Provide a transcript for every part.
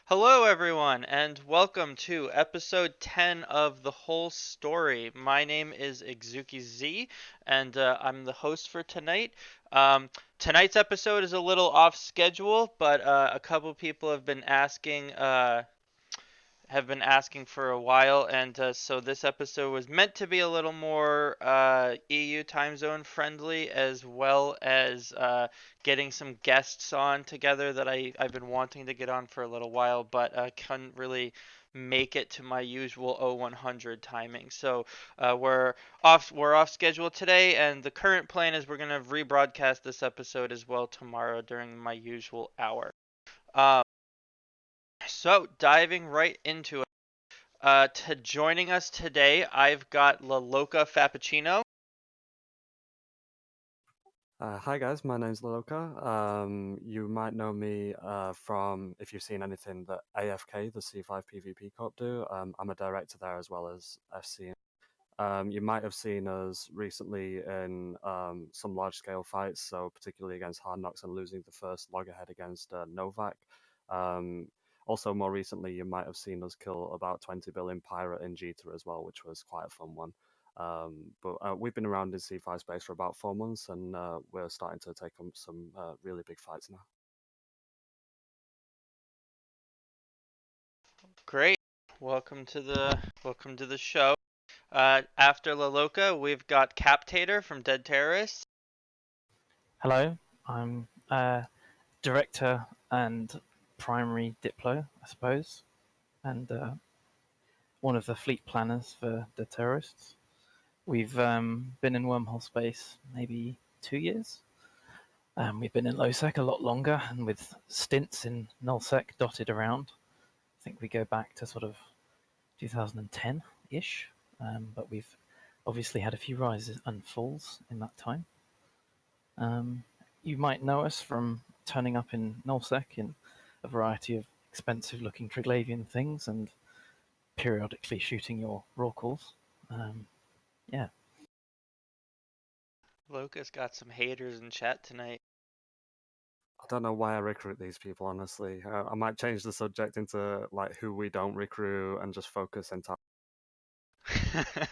Hello, everyone, and welcome to episode 10 of The Whole Story. My name is Exuki Z, and I'm the host for tonight. Tonight's episode is a little off schedule, but a couple people have been asking for a while, and so this episode was meant to be a little more EU time zone friendly, as well as getting some guests on together that I've been wanting to get on for a little while, but couldn't really make it to my usual 0100 timing. So we're off schedule today, and the current plan is we're gonna rebroadcast this episode as well tomorrow during my usual hour. Um, so diving right into it. To joining us today, I've got La Loca Fappuccino. Hi guys, my name's Laloka. You might know me from if you've seen anything that AFK, the C5 PvP Corp do. I'm a director there as well as FC. You might have seen us recently in some large-scale fights, so particularly against Hard Knocks and losing the first loggerhead against Novak. Um, Also, more recently, you might have seen us kill about 20 billion pirate in Jita as well, which was quite a fun one. But we've been around in C5 space for about 4 months, and we're starting to take on some really big fights now. Great. Welcome to the show. After La Loca, we've got Captator from Dead Terrorists. Hello, I'm director and primary Diplo, I suppose, and one of the fleet planners for the terrorists. We've been in wormhole space maybe 2 years. We've been in LowSec a lot longer, and with stints in NullSec dotted around. I think we go back to sort of 2010-ish, but we've obviously had a few rises and falls in that time. You might know us from turning up in NullSec in a variety of expensive-looking Triglavian things and periodically shooting your raw calls. Yeah. Loca's got some haters in chat tonight. I don't know why I recruit these people, honestly. I might change the subject into like who we don't recruit and just focus entirely.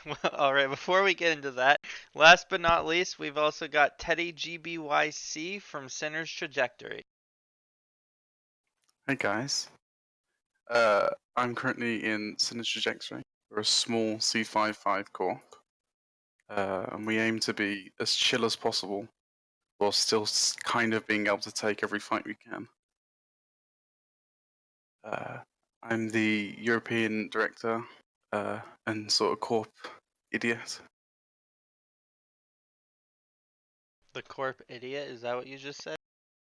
Well, all right, before we get into that, last but not least, we've also got Teddy GBYC from Sinner's Trajectory. Hey guys, I'm currently in Sinister Trajectory. We're a small C55 corp, and we aim to be as chill as possible, while still kind of being able to take every fight we can. I'm the European director and sort of corp idiot. The Corp Idiot, is that what you just said?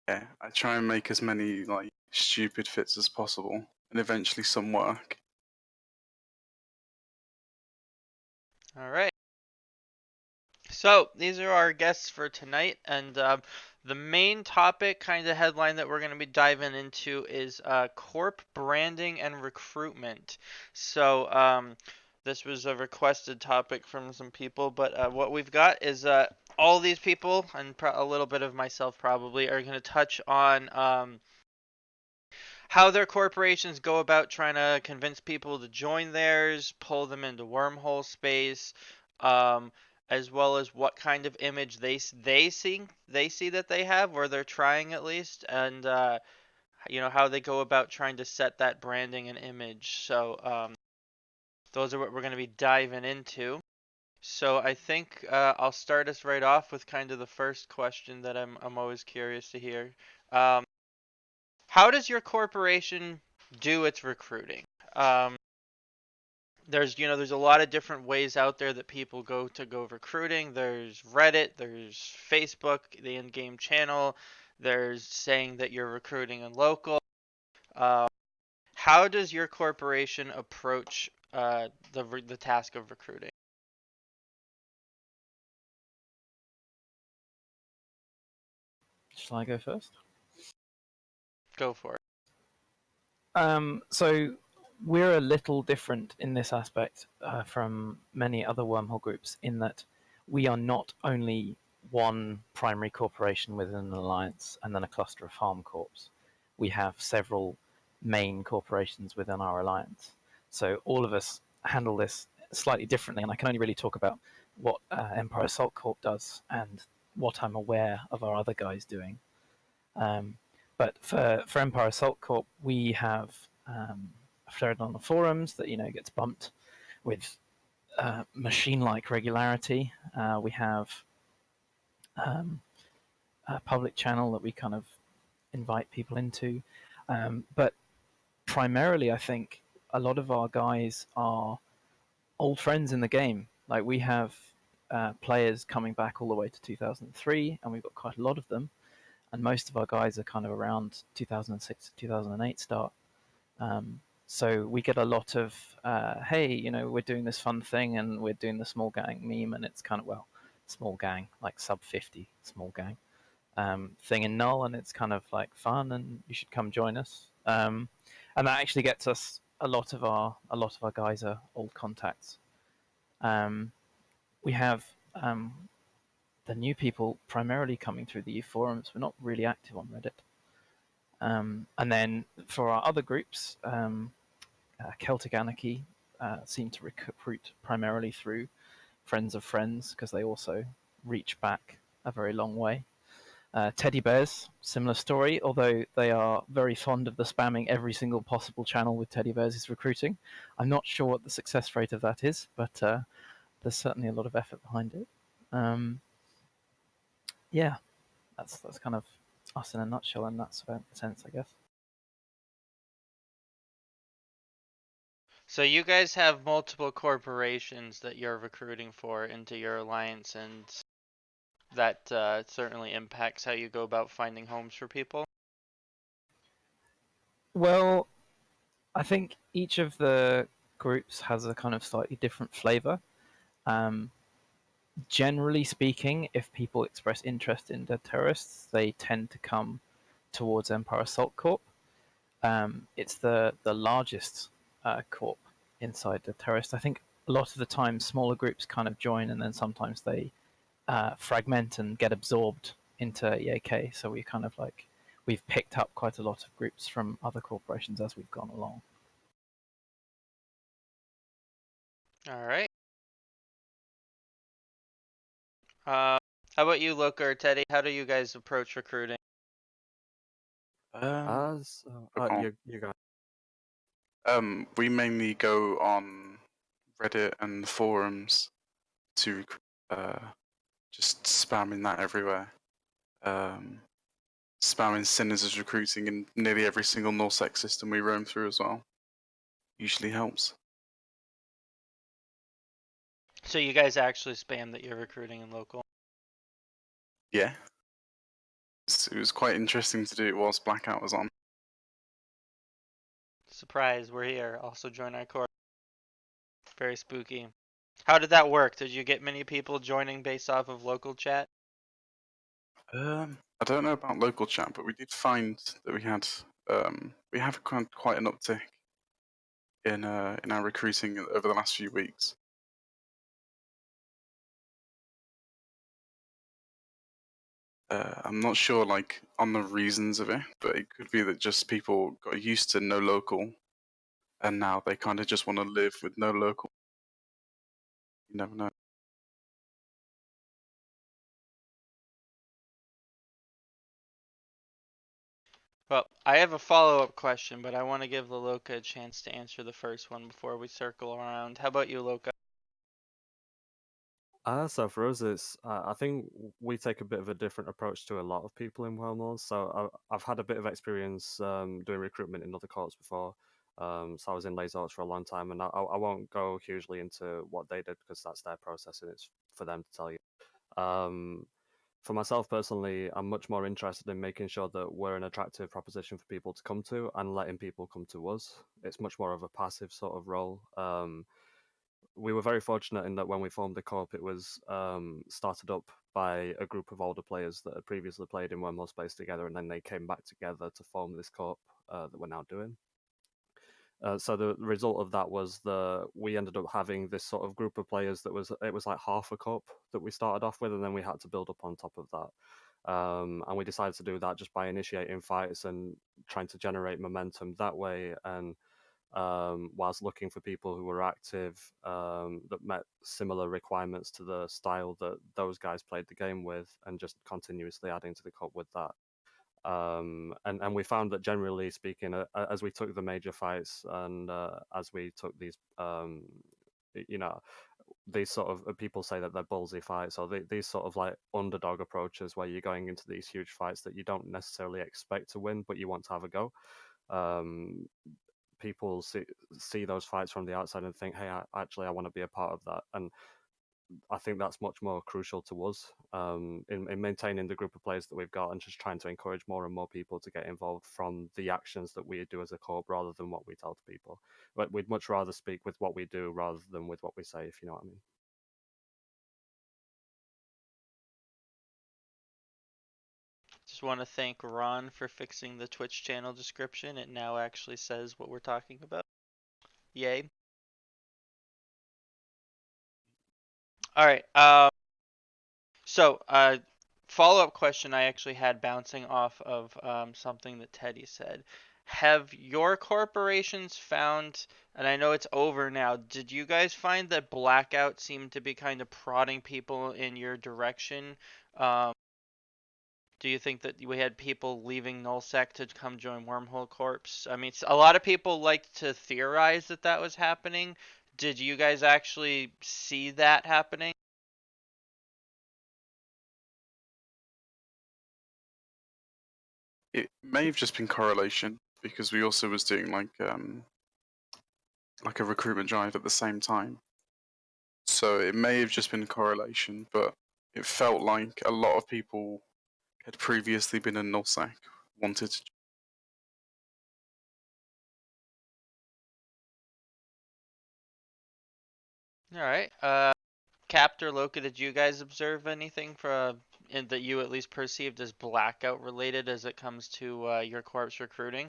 Yeah, I try and make as many like stupid fits as possible, and eventually some work. All right. So these are our guests for tonight, and the main topic, kind of headline that we're going to be diving into is corp branding and recruitment. So this was a requested topic from some people, but what we've got is all these people and a little bit of myself probably are going to touch on how their corporations go about trying to convince people to join theirs, pull them into wormhole space, um, as well as what kind of image they see that they have, or they're trying at least, and how they go about trying to set that branding and image. So those are what we're going to be diving into. So I think I'll start us right off with kind of the first question that I'm always curious to hear. Um, how does your corporation do its recruiting? Um, there's a lot of different ways out there that people go recruiting. There's Reddit, there's Facebook, the in-game channel. There's saying that you're recruiting in local. Um, how does your corporation approach the task of recruiting? Shall I go first? Go for it. So we're a little different in this aspect from many other wormhole groups in that we are not only one primary corporation within an alliance and then a cluster of farm corps. We have several main corporations within our alliance. So all of us handle this slightly differently, and I can only really talk about what Empire Assault Corp does and what I'm aware of our other guys doing. But for Empire Assault Corp, we have a thread on the forums that gets bumped with machine-like regularity. We have a public channel that we kind of invite people into, but primarily, I think a lot of our guys are old friends in the game. Like we have players coming back all the way to 2003, and we've got quite a lot of them. And most of our guys are kind of around 2006 to 2008 start. So we get a lot of, hey, we're doing this fun thing and we're doing the small gang meme, and it's kind of, well, small gang, like sub 50 small gang thing in Null, and it's kind of like fun, and you should come join us. And that actually gets us a lot of our guys are old contacts. We have the new people primarily coming through the youth forums. We're not really active on Reddit. And then for our other groups, Celtic Anarchy seem to recruit primarily through friends of friends, because they also reach back a very long way. Teddy Bears, similar story, although they are very fond of the spamming every single possible channel with Teddy Bears is recruiting. I'm not sure what the success rate of that is, but there's certainly a lot of effort behind it. Yeah, that's kind of us in a nutshell in that sense, I guess. So you guys have multiple corporations that you're recruiting for into your alliance, and that certainly impacts how you go about finding homes for people. Well, I think each of the groups has a kind of slightly different flavor. Generally speaking, if people express interest in Dead Terrorists, they tend to come towards Empire Assault Corp. It's the largest corp inside Dead Terrorists. I think a lot of the time smaller groups kind of join, and then sometimes they fragment and get absorbed into EAK. So we kind of like we've picked up quite a lot of groups from other corporations as we've gone along. All right. How about you, Luca or Teddy? How do you guys approach recruiting? You guys. We mainly go on Reddit and forums to just spamming that everywhere. Spamming Sinners as recruiting in nearly every single NorSec system we roam through as well. Usually helps. So you guys actually spam that you're recruiting in local? Yeah. It was quite interesting to do it whilst Blackout was on. Surprise, we're here. Also join our corp. Very spooky. How did that work? Did you get many people joining based off of local chat? I don't know about local chat, but we did find that we have quite an uptick in our recruiting over the last few weeks. I'm not sure like on the reasons of it, but it could be that just people got used to no local, and now they kind of just want to live with no local. You never know. Well, I have a follow-up question, but I want to give Loloka a chance to answer the first one before we circle around. How about you, Loka? So for us, it's I think we take a bit of a different approach to a lot of people in Wellmoors. So I've had a bit of experience doing recruitment in other courts before. So I was in Lazords for a long time, and I won't go hugely into what they did because that's their process and it's for them to tell you. For myself personally, I'm much more interested in making sure that we're an attractive proposition for people to come to and letting people come to us. It's much more of a passive sort of role. We were very fortunate in that when we formed the corp, it was started up by a group of older players that had previously played in Wormhole Space together, and then they came back together to form this corp that we're now doing. So the result of that was we ended up having this sort of group of players that was like half a corp that we started off with, and then we had to build up on top of that. And we decided to do that just by initiating fights and trying to generate momentum that way. And whilst looking for people who were active, that met similar requirements to the style that those guys played the game with, and just continuously adding to the cup with that. And we found that, generally speaking, as we took the major fights and as we took these, you know, these sort of people say that they're ballsy fights, or these sort of like underdog approaches where you're going into these huge fights that you don't necessarily expect to win, but you want to have a go. Um, People see those fights from the outside and think, hey, I want to be a part of that. And I think that's much more crucial to us, in maintaining the group of players that we've got, and just trying to encourage more and more people to get involved from the actions that we do as a corp rather than what we tell to people. But we'd much rather speak with what we do rather than with what we say, if you know what I mean. Just want to thank Ron for fixing the Twitch channel description. It now actually says what we're talking about. Yay. All right. So, follow-up question I actually had bouncing off of something that Teddy said. Have your corporations found, and I know it's over now, did you guys find that Blackout seemed to be kind of prodding people in your direction? Do you think that we had people leaving Nullsec to come join Wormhole Corps? I mean, a lot of people like to theorize that that was happening. Did you guys actually see that happening? It may have just been correlation, because we also was doing like a recruitment drive at the same time. So it may have just been correlation, but it felt like a lot of people had previously been in Nullsec, wanted to. All right. Captor, Loka, did you guys observe anything that you at least perceived as Blackout related as it comes to your corpse recruiting?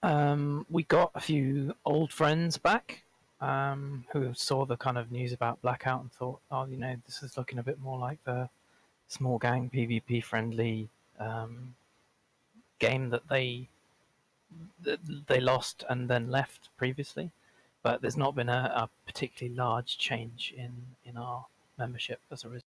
We got a few old friends back, who saw the kind of news about Blackout and thought, oh, this is looking a bit more like the small gang PvP friendly game that they lost and then left previously. But there's not been a particularly large change in our membership as a result.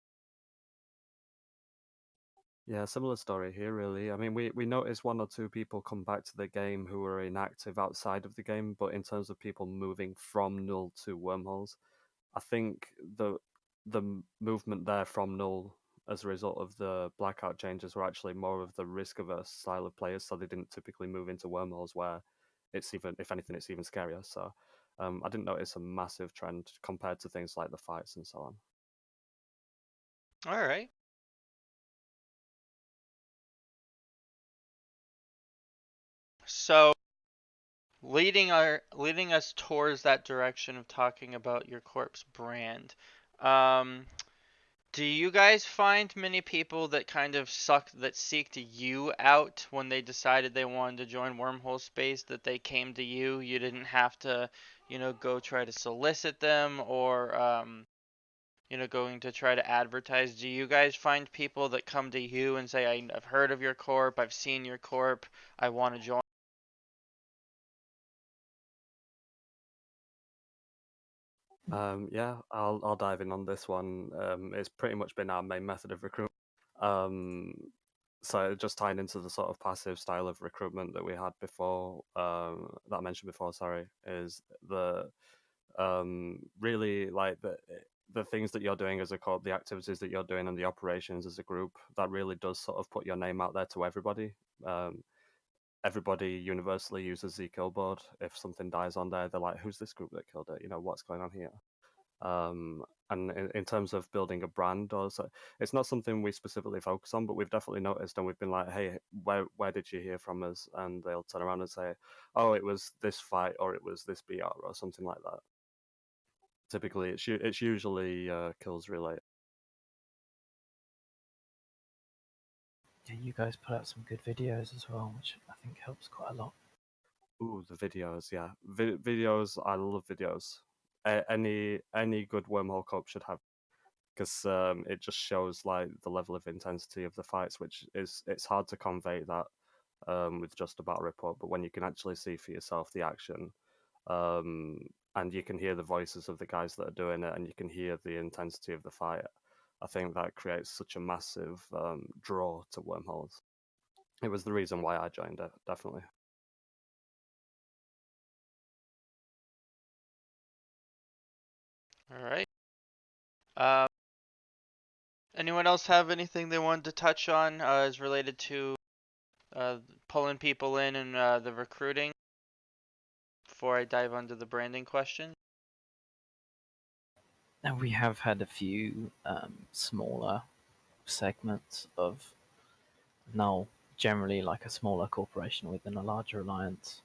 Yeah, similar story here, really. I mean, we noticed one or two people come back to the game who were inactive outside of the game, but in terms of people moving from Null to Wormholes, I think the movement there from Null as a result of the Blackout changes were actually more of the risk-averse style of players, so they didn't typically move into Wormholes where it's even, if anything, it's even scarier. So I didn't notice a massive trend compared to things like the fights and so on. All right. So, leading us towards that direction of talking about your corpse brand. Do you guys find many people that kind of seeked you out when they decided they wanted to join Wormhole Space, that they came to you? You didn't have to, go try to solicit them or, going to try to advertise. Do you guys find people that come to you and say, I've heard of your corp, I've seen your corp, I want to join? Yeah, I'll dive in on this one. It's pretty much been our main method of recruitment. So just tying into the sort of passive style of recruitment that we had before, that I mentioned before, sorry, is the really like the things that you're doing as a corp, the activities that you're doing, and the operations as a group. That really does sort of put your name out there to everybody. Everybody universally uses the kill board. If something dies on there, they're like, "Who's this group that killed it? What's going on here?" And in terms of building a brand, or so, it's not something we specifically focus on, but we've definitely noticed, and we've been like, "Hey, where did you hear from us?" And they'll turn around and say, "Oh, it was this fight, or it was this BR, or something like that." Typically, it's usually kills related. Yeah, you guys put out some good videos as well, which I think helps quite a lot. Ooh, the videos, yeah, videos. I love videos. Any good Wormhole Corp should have. because it just shows like the level of intensity of the fights, which it's hard to convey that with just a battle report. But when you can actually see for yourself the action, um, and you can hear the voices of the guys that are doing it, and you can hear the intensity of the fight, I think that creates such a massive draw to Wormholes. It was the reason why I joined it, definitely. All right. Um, anyone else have anything they wanted to touch on as related to pulling people in and the recruiting before I dive into the branding question? And we have had a few smaller segments of Null, generally like a smaller corporation within a larger alliance,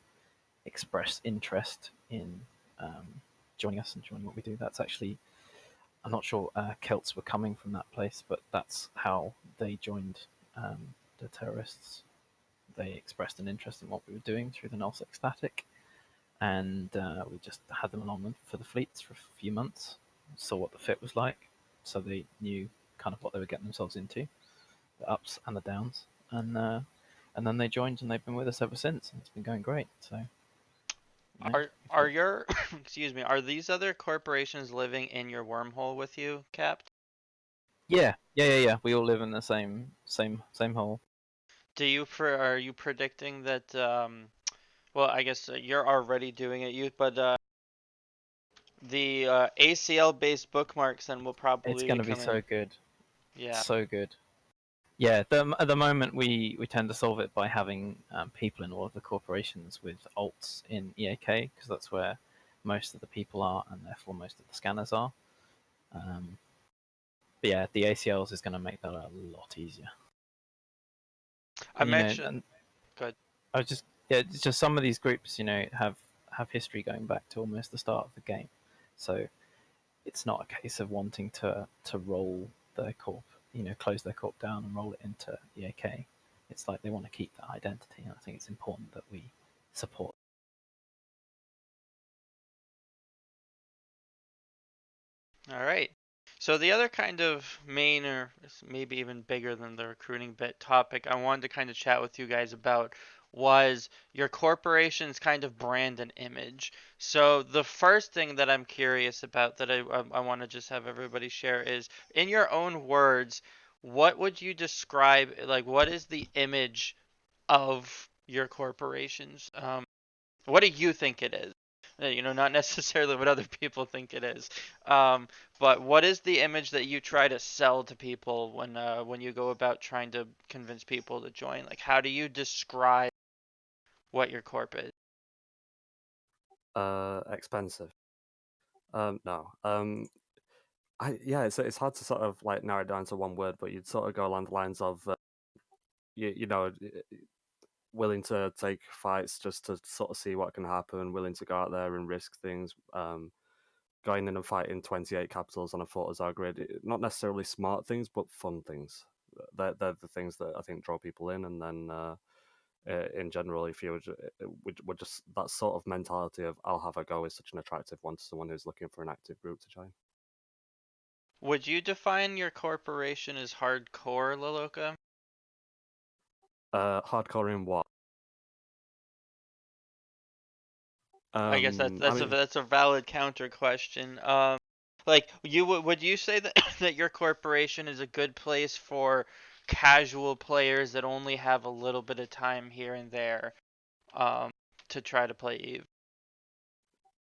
express interest in joining us and joining what we do. That's actually, I'm not sure Celts were coming from that place, but that's how they joined the terrorists. They expressed an interest in what we were doing through the nullsec static, and we just had them along for the fleets for a few months, saw what the fit was like, so they knew kind of what they were getting themselves into, the ups and the downs, and then they joined and they've been with us ever since, and it's been going great. So, Are your excuse me, are these other corporations living in your wormhole with you, Capt? yeah. We all live in the same hole. Are you predicting that well, I guess you're already doing it, youth, but the ACL based bookmarks then will It's probably be going to be coming. so good, Yeah. so good. Yeah, at the moment we tend to solve it by having people in all of the corporations with alts in EAK, because that's where most of the people are, and therefore most of the scanners are. But yeah, the ACLs is going to make that a lot easier. I And mentioned and good. I was just it's just some of these groups, have history going back to almost the start of the game, so it's not a case of wanting to roll their corp, close their corp down and roll it into EAK. It's like they want to keep that identity, and I think it's important that we support. All right. So the other kind of main, or maybe even bigger than the recruiting bit topic I wanted to kind of chat with you guys about was your corporation's kind of brand and image. So the first thing that I'm curious about that I want to just have everybody share is, in your own words, what would you describe, like, what is the image of your corporations? What do you think it is? Not necessarily what other people think it is. But what is the image that you try to sell to people when you go about trying to convince people to join? Like, how do you describe what your corp is? Expensive. No. Yeah, it's hard to sort of like narrow it down to one word, but you'd sort of go along the lines of you know, willing to take fights just to sort of see what can happen, willing to go out there and risk things, going in and fighting 28 capitals on a Fortizar grid. Not necessarily smart things, but fun things. They're the things that I think draw people in, and then in general, if you would just that sort of mentality of I'll have a go is such an attractive one to someone who's looking for an active group to join. Would you define your corporation as hardcore, Laloka? Hardcore in what? I guess that's I that's a mean, that's a valid counter question. Like, would you say that that your corporation is a good place for casual players that only have a little bit of time here and there, um, to try to play Eve?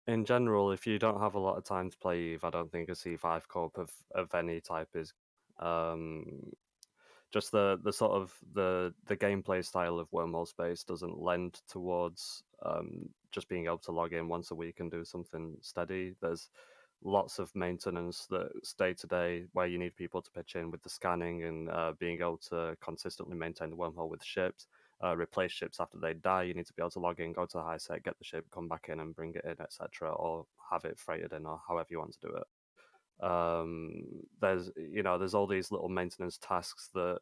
in general, if you don't have a lot of time to play Eve, I don't think a C5 corp of any type is. Um, just the sort of the gameplay style of Wormhole Space doesn't lend towards just being able to log in once a week and do something steady. There's lots of maintenance that's day to day where you need people to pitch in with the scanning and being able to consistently maintain the wormhole with ships, replace ships after they die. You need to be able to log in, go to the high set, get the ship, come back in and bring it in, etc., or have it freighted in, or however you want to do it. There's all these little maintenance tasks that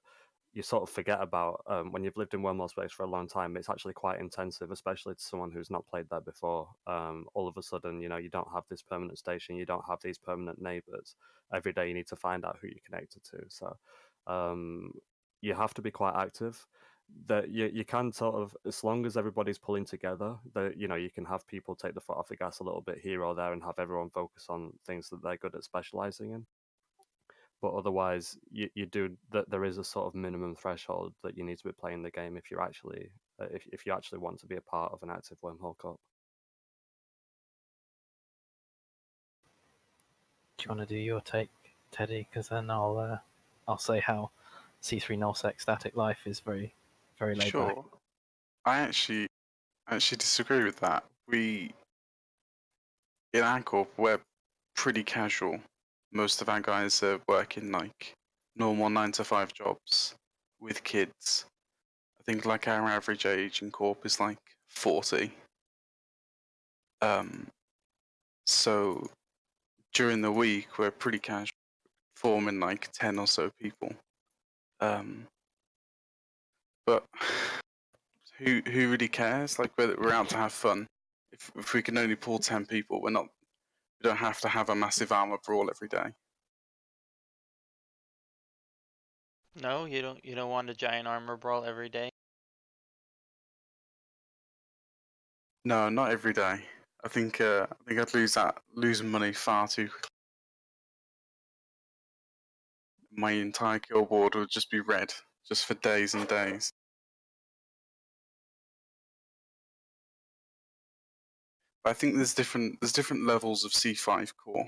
you sort of forget about when you've lived in Wormhole space for a long time. It's actually quite intensive, especially to someone who's not played there before. All of a sudden, you know, you don't have this permanent station, you don't have these permanent neighbors. Every day you need to find out who you're connected to. So you have to be quite active. That you can sort of, as long as everybody's pulling together, that, you know, you can have people take the foot off the gas a little bit here or there and have everyone focus on things that they're good at specializing in. But otherwise, you do that. There is a sort of minimum threshold that you need to be playing the game if you're actually if you actually want to be a part of an active Wormhole Cup. Do you want to do your take, Teddy? Because then I'll say how C3 nullsec static life is very laid back. Sure. I actually disagree with that. We in our corp, we're pretty casual. Most of our guys are working like normal 9 to 5 jobs with kids. I think like our average age in corp is like 40. So during the week we're pretty casual, forming like 10 or so people. But who really cares? Like we're out to have fun. If we can only pull 10 people, we don't have to have a massive armor brawl every day. No, you don't want a giant armor brawl every day. No, not every day. I think I'd lose money far too quickly. My entire kill board would just be red, just for days and days. But I think there's different levels of C5 Corp.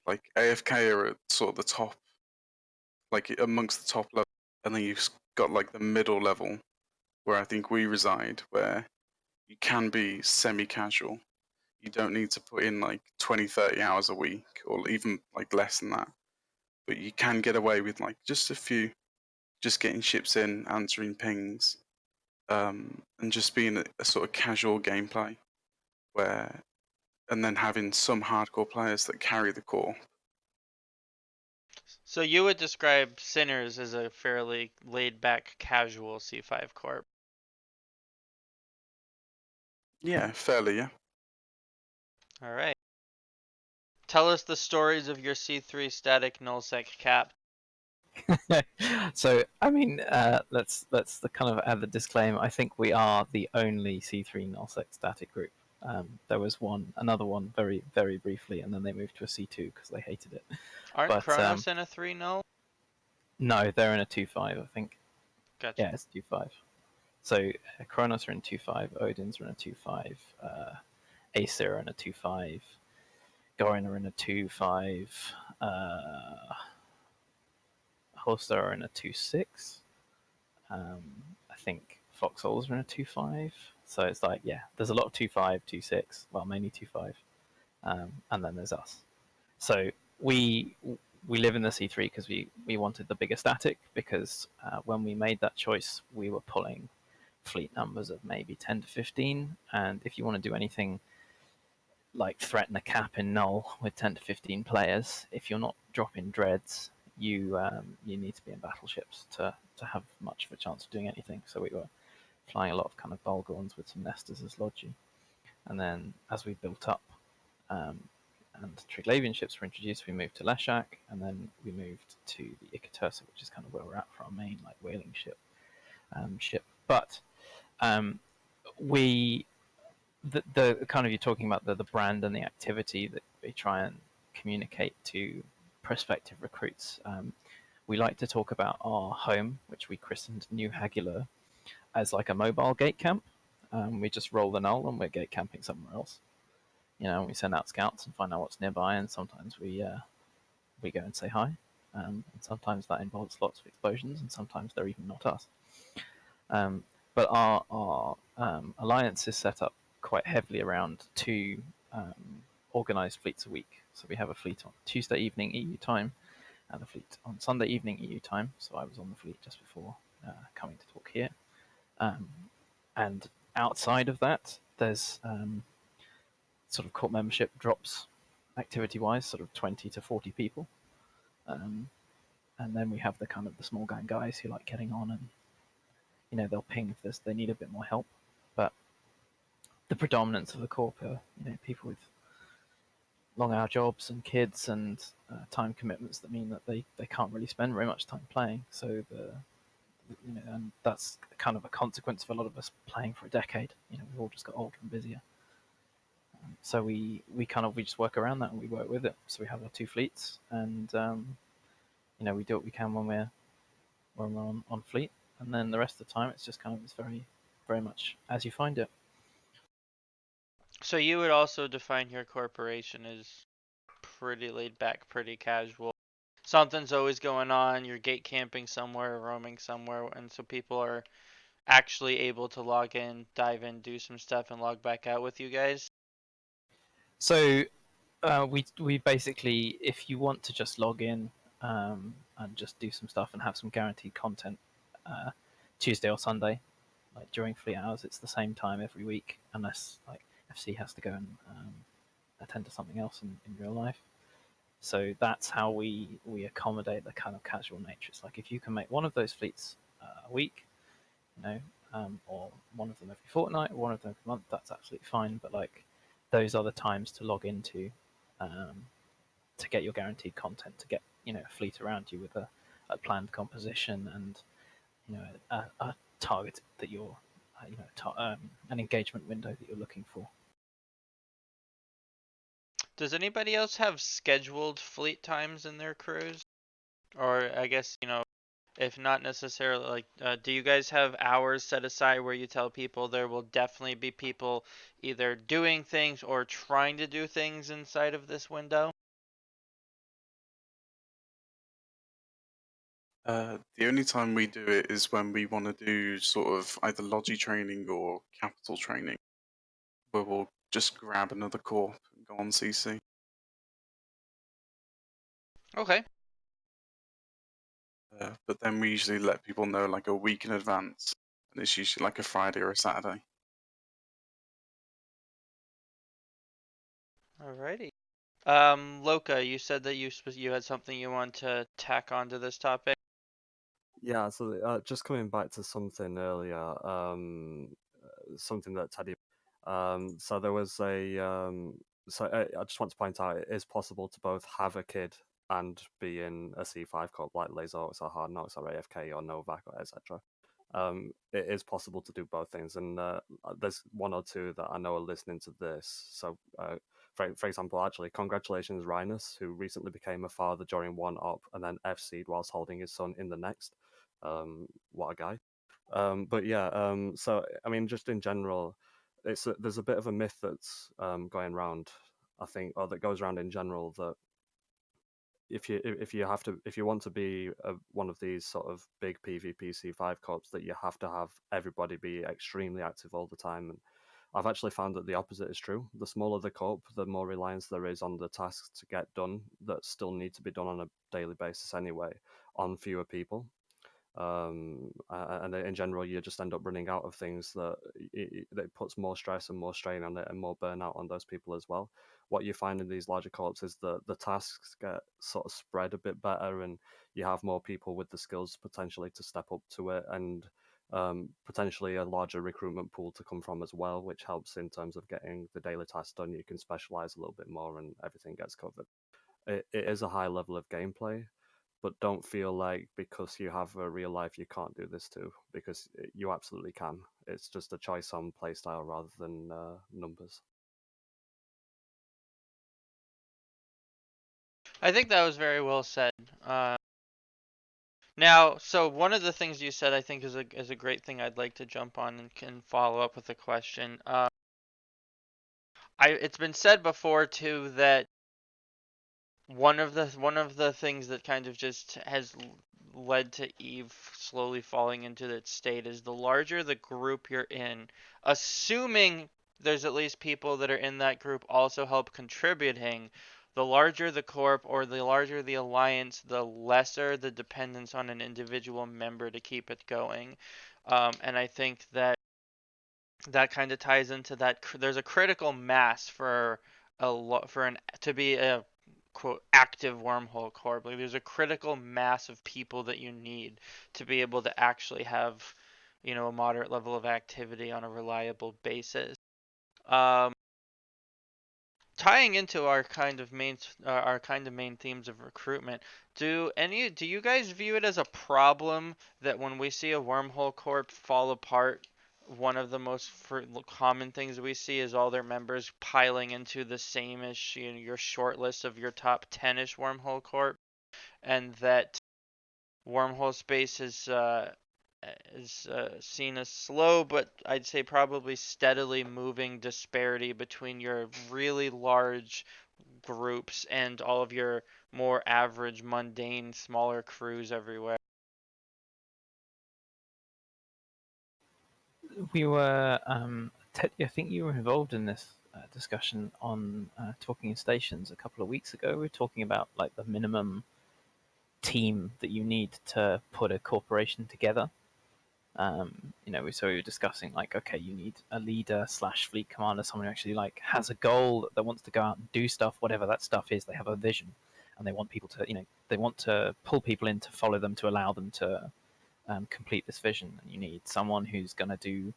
Like AFK are at sort of the top, like amongst the top level, and then you've got like the middle level, where I think we reside, where you can be semi-casual. You don't need to put in like 20, 30 hours a week, or even like less than that. But you can get away with like just a few, just getting ships in, answering pings, and just being a sort of casual gameplay, and then having some hardcore players that carry the core. So you would describe Sinners as a fairly laid-back, casual C5 corp. Yeah, fairly, yeah. All right. Tell us the stories of your C3 static nullsec cap. So I mean, let's the kind of add the disclaimer. I think we are the only C3 nullsec static group. There was another one very briefly, and then they moved to a C2 because they hated it. Aren't But Kronos in a 3 null? no, they're in a 2.5, I think. Gotcha. Yeah, it's 2.5. So Kronos are in 2.5, Odin's are in a 2.5, Acer are in a 2.5, Gorin are in a 2.5, Holster are in a 2.6. I think Foxholes are in a 2.5. So it's like, yeah, there's a lot of 2.5, 2.6, well, mainly 2.5. And then there's us. So we live in the C3 because we wanted the bigger static, because when we made that choice, we were pulling fleet numbers of maybe 10 to 15. And if you want to do anything like threaten a cap in null with 10 to 15 players, if you're not dropping dreads, you need to be in battleships to have much of a chance of doing anything. So we were flying a lot of kind of Bulgorns with some Nestors as Logi. And then as we built up and Triglavian ships were introduced, we moved to Leshak, and then we moved to the Ikatursa, which is kind of where we're at for our main like whaling ship. But the kind of, you're talking about the brand and the activity that we try and communicate to prospective recruits. We like to talk about our home, which we christened New Hagula, as like a mobile gate camp. We just roll the null and we're gate camping somewhere else. You know, we send out scouts and find out what's nearby, and sometimes we go and say hi. And sometimes that involves lots of explosions, and sometimes they're even not us. But our alliance is set up quite heavily around 2 organized fleets a week. So we have a fleet on Tuesday evening EU time and a fleet on Sunday evening EU time. So I was on the fleet just before coming to talk here. And outside of that, there's sort of corp membership drops activity-wise, sort of 20 to 40 people. and then we have the kind of the small gang guys who like getting on, and they'll ping if they need a bit more help. But the predominance of the corp are people with long hour jobs and kids and time commitments that mean that they can't really spend very much time playing. So and that's kind of a consequence of a lot of us playing for a decade. We've all just got older and busier. So we just work around that and we work with it. So we have our 2 fleets, and we do what we can when we're on fleet, and then the rest of the time it's just it's very very much as you find it. So you would also define your corporation as pretty laid back, pretty casual. Something's always going on. You're gate camping somewhere, roaming somewhere, and so people are actually able to log in, dive in, do some stuff, and log back out with you guys. So we basically, if you want to just log in and just do some stuff and have some guaranteed content, Tuesday or Sunday, like during fleet hours, it's the same time every week, unless like FC has to go and attend to something else in real life. So that's how we accommodate the kind of casual nature. It's like if you can make one of those fleets a week, or one of them every fortnight, or one of them every month, that's absolutely fine. But like those are the times to log into to get your guaranteed content, to get a fleet around you with a planned composition and a target that you're an engagement window that you're looking for. Does anybody else have scheduled fleet times in their crews? Or I guess, if not necessarily, like, do you guys have hours set aside where you tell people there will definitely be people either doing things or trying to do things inside of this window? The only time we do it is when we want to do sort of either logi training or capital training, where we'll just grab another corp and go on CC. Okay. But then we usually let people know like a week in advance, and it's usually like a Friday or a Saturday. Alrighty. Loka, you said that you had something you want to tack onto this topic. Yeah, so just coming back to something earlier, something that Teddy. So there was I just want to point out it is possible to both have a kid and be in a C5 corp like Lazorix or Hard Knocks or AFK or Novak or etc. It is possible to do both things, and there's one or two that I know are listening to this. So, for example, actually, congratulations, Rhinus, who recently became a father during one op and then FC'd whilst holding his son in the next. What a guy! But yeah, so I mean, just in general, there's a bit of a myth that's going around, I think, or that goes around in general, that if you want to be one of these sort of big PvP C5 corps, that you have to have everybody be extremely active all the time. And I've actually found that the opposite is true. The smaller the corp, the more reliance there is on the tasks to get done that still need to be done on a daily basis anyway, on fewer people. And in general, you just end up running out of things that it puts more stress and more strain on it and more burnout on those people as well. What you find in these larger corps is that the tasks get sort of spread a bit better, and you have more people with the skills potentially to step up to it, and potentially a larger recruitment pool to come from as well, which helps in terms of getting the daily tasks done. You can specialize a little bit more, and everything gets covered. It is a high level of gameplay, but don't feel like because you have a real life you can't do this too, because you absolutely can. It's just a choice on playstyle rather than numbers. I think that was very well said. Now, so one of the things you said I think is a great thing I'd like to jump on and can follow up with a question. It's been said before too that one of the things that kind of just has led to Eve slowly falling into that state is the larger the group you're in, assuming there's at least people that are in that group also help contributing, the larger the corp or the larger the alliance, the lesser the dependence on an individual member to keep it going. And I think that kind of ties into that. There's a critical mass for to be a quote active wormhole corp. Like there's a critical mass of people that you need to be able to actually have, you know, a moderate level of activity on a reliable basis. Um, Tying into our kind of main themes of recruitment, do you guys view it as a problem that when we see a wormhole corp fall apart, one of the most common things we see is all their members piling into the same-ish, you know, your short list of your top 10-ish wormhole corp, and that wormhole space is seen as slow, but I'd say probably steadily moving disparity between your really large groups and all of your more average, mundane, smaller crews everywhere. We were, I think you were involved in this discussion on Talking in Stations a couple of weeks ago. We were talking about like the minimum team that you need to put a corporation together. So we were discussing like, okay, you need a leader / fleet commander, someone who actually like has a goal that wants to go out and do stuff, whatever that stuff is. They have a vision, and they want people to, they want to pull people in to follow them to allow them to complete this vision. And you need someone who's going to do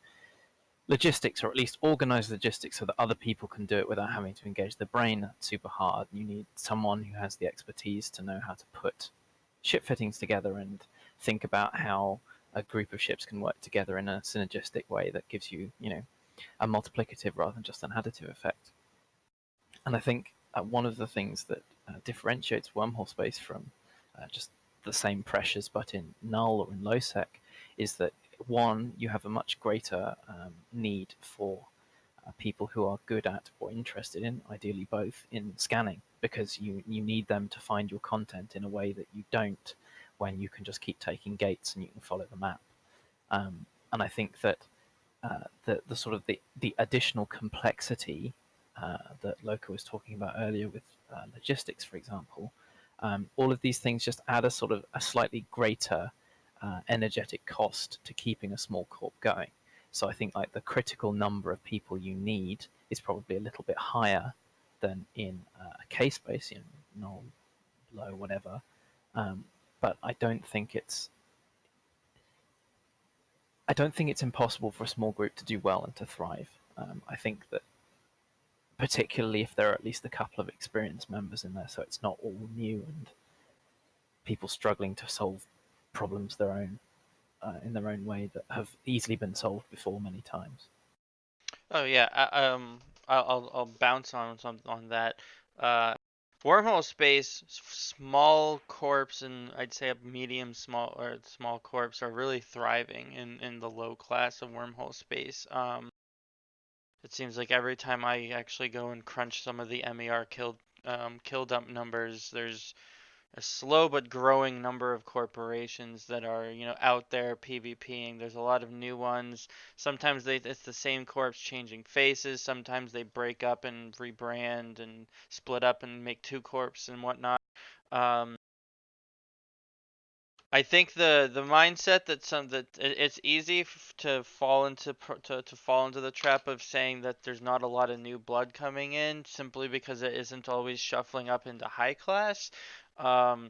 logistics, or at least organize logistics so that other people can do it without having to engage the brain. That's super hard. You need someone who has the expertise to know how to put ship fittings together and think about how a group of ships can work together in a synergistic way that gives you, a multiplicative rather than just an additive effect. And I think one of the things that differentiates wormhole space from just the same pressures but in null or in low sec is that one, you have a much greater need for people who are good at or interested in, ideally both, in scanning, because you need them to find your content in a way that you don't when you can just keep taking gates and you can follow the map. And I think that the sort of the additional complexity that Loka was talking about earlier with logistics, for example, all of these things just add a sort of a slightly greater energetic cost to keeping a small corp going. So I think like the critical number of people you need is probably a little bit higher than in a K-space, null, low, whatever. But I don't think it's impossible for a small group to do well and to thrive. I think that particularly if there are at least a couple of experienced members in there, so it's not all new and people struggling to solve problems in their own way that have easily been solved before many times. Oh yeah, I'll bounce on that. Wormhole space, small corps, and I'd say a medium small corps are really thriving in the low class of wormhole space. It seems like every time I actually go and crunch some of the MER kill dump numbers, there's a slow but growing number of corporations that are, you know, out there PvPing. There's a lot of new ones. Sometimes it's the same corps changing faces. Sometimes they break up and rebrand and split up and make two corps and whatnot. Um, I think the mindset that it's easy to fall into to fall into the trap of saying that there's not a lot of new blood coming in simply because it isn't always shuffling up into high class. Um,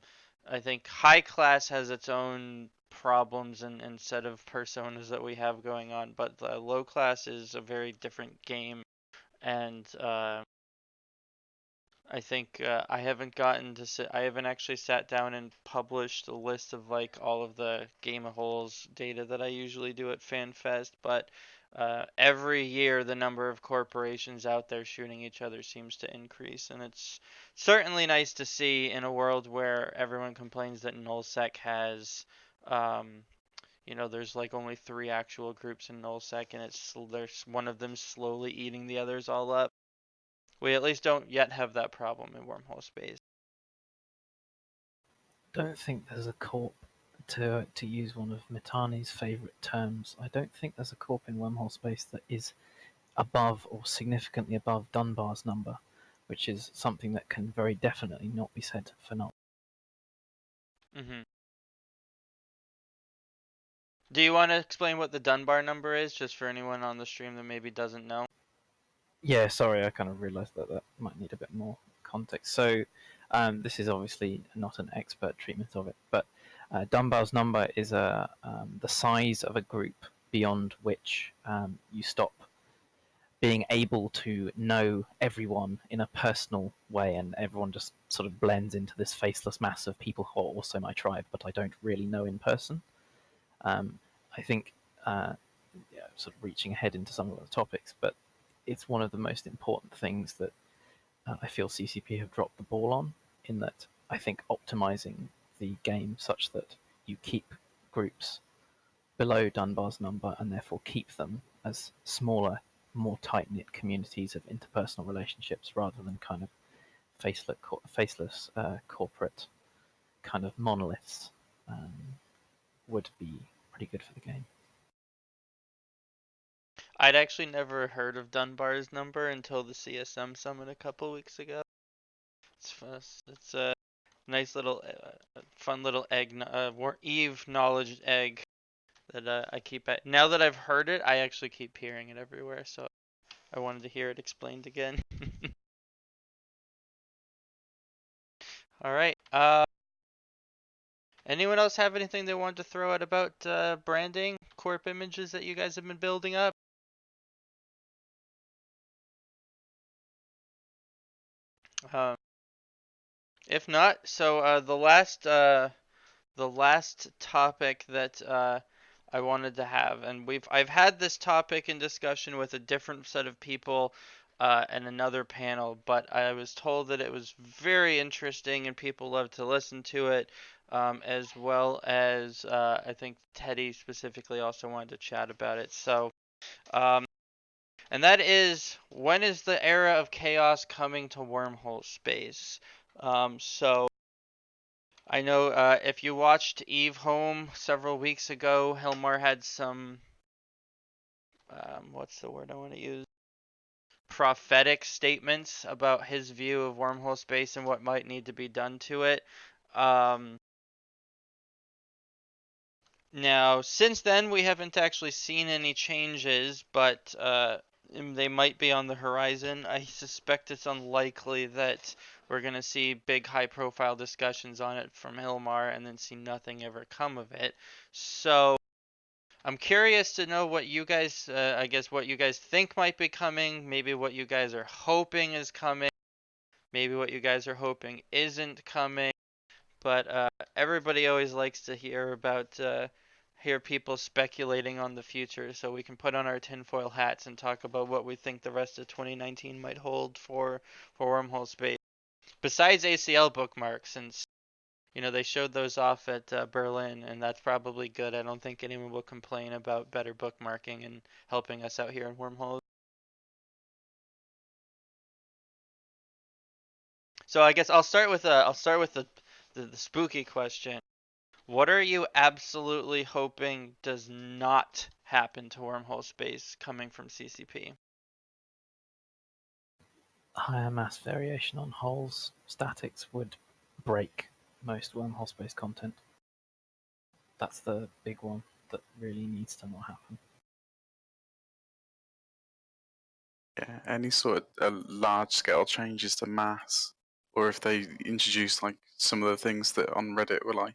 I think high class has its own problems and set of personas that we have going on, but the low class is a very different game, and I think I haven't I haven't actually sat down and published a list of like all of the Game of Holes data that I usually do at FanFest, but every year the number of corporations out there shooting each other seems to increase, and it's certainly nice to see in a world where everyone complains that NullSec has, um, you know, there's like only 3 actual groups in NullSec, and there's one of them slowly eating the others all up. We at least don't yet have that problem in wormhole space. Don't think there's a corp, to use one of Mitani's favourite terms. I don't think there's a corp in wormhole space that is above or significantly above Dunbar's number, which is something that can very definitely not be said for Null. Mm-hmm. Do you want to explain what the Dunbar number is, just for anyone on the stream that maybe doesn't know? Yeah, sorry, I kind of realised that might need a bit more context. So, This is obviously not an expert treatment of it, but Dunbar's number is the size of a group beyond which you stop being able to know everyone in a personal way, and everyone just sort of blends into this faceless mass of people who are also my tribe, but I don't really know in person. I think, sort of reaching ahead into some of the topics, but it's one of the most important things that I feel CCP have dropped the ball on, in that I think optimizing the game such that you keep groups below Dunbar's number and therefore keep them as smaller, more tight-knit communities of interpersonal relationships rather than kind of faceless corporate kind of monoliths would be pretty good for the game. I'd actually never heard of Dunbar's number until the CSM summit a couple weeks ago. It's a nice little, fun little egg, Eve knowledge egg that I keep at. Now that I've heard it, I actually keep hearing it everywhere, so I wanted to hear it explained again. All right. Anyone else have anything they wanted to throw out about branding, corp images that you guys have been building up? If not, so the last topic that I wanted to have, and I've had this topic in discussion with a different set of people and another panel, but I was told that it was very interesting and people love to listen to it, as well as I think Teddy specifically also wanted to chat about it. So, and that is, when is the era of chaos coming to wormhole space? So I know if you watched Eve Home several weeks ago, Hilmar had some, what's the word I want to use? Prophetic statements about his view of wormhole space and what might need to be done to it. Now, since then, we haven't actually seen any changes, but they might be on the horizon. I suspect it's unlikely that we're going to see big high-profile discussions on it from Hilmar and then see nothing ever come of it. So I'm curious to know what you guys, I guess, what you guys think might be coming, maybe what you guys are hoping is coming, maybe what you guys are hoping isn't coming. But everybody always likes to hear people speculating on the future, so we can put on our tinfoil hats and talk about what we think the rest of 2019 might hold for wormhole space. Besides ACL bookmarks, since they showed those off at Berlin, and that's probably good. I don't think anyone will complain about better bookmarking and helping us out here in wormholes. So I guess I'll start with the spooky question. What are you absolutely hoping does not happen to wormhole space coming from CCP? Higher mass variation on holes statics would break most wormhole space content. That's the big one that really needs to not happen. Yeah, any sort of large scale changes to mass, or if they introduce like some of the things that on Reddit were like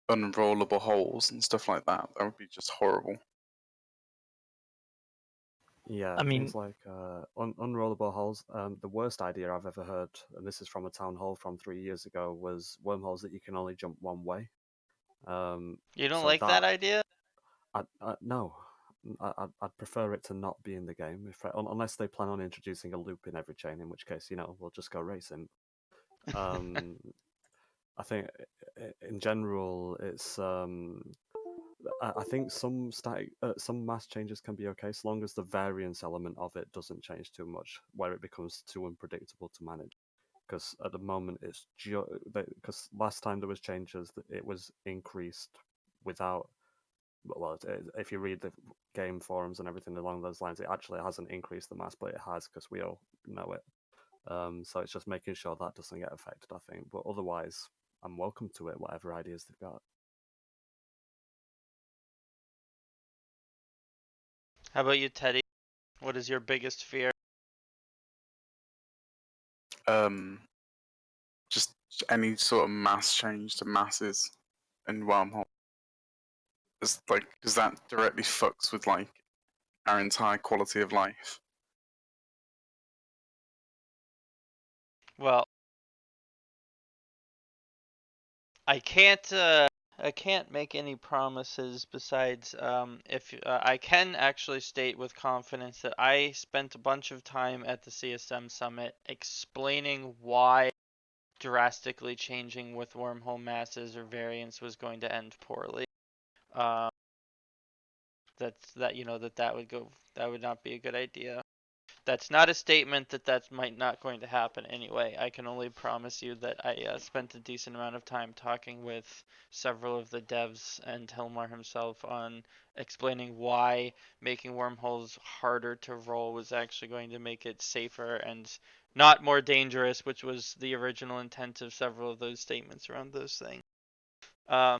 unrollable holes and stuff like that, that would be just horrible. Yeah, I mean, things like unrollable holes. The worst idea I've ever heard, and this is from a town hall from 3 years ago, was wormholes that you can only jump one way. You don't So like that idea? no, I'd prefer it to not be in the game, unless they plan on introducing a loop in every chain, in which case, we'll just go racing. I think in general, it's I think some mass changes can be okay, so long as the variance element of it doesn't change too much, where it becomes too unpredictable to manage. Because at the moment, it's because last time there was changes, it was increased without. Well, if you read the game forums and everything along those lines, it actually hasn't increased the mass, but it has because we all know it. So it's just making sure that doesn't get affected, I think. But otherwise, I'm welcome to it, whatever ideas they've got. How about you, Teddy? What is your biggest fear? Just any sort of mass change to masses and wormhole. It's like, because that directly fucks with like our entire quality of life. Well, I can't make any promises besides if I can actually state with confidence that I spent a bunch of time at the CSM summit explaining why drastically changing with wormhole masses or variants was going to end poorly. That would not be a good idea. That's not a statement that might not going to happen anyway. I can only promise you that I spent a decent amount of time talking with several of the devs and Hilmar himself on explaining why making wormholes harder to roll was actually going to make it safer and not more dangerous, which was the original intent of several of those statements around those things. I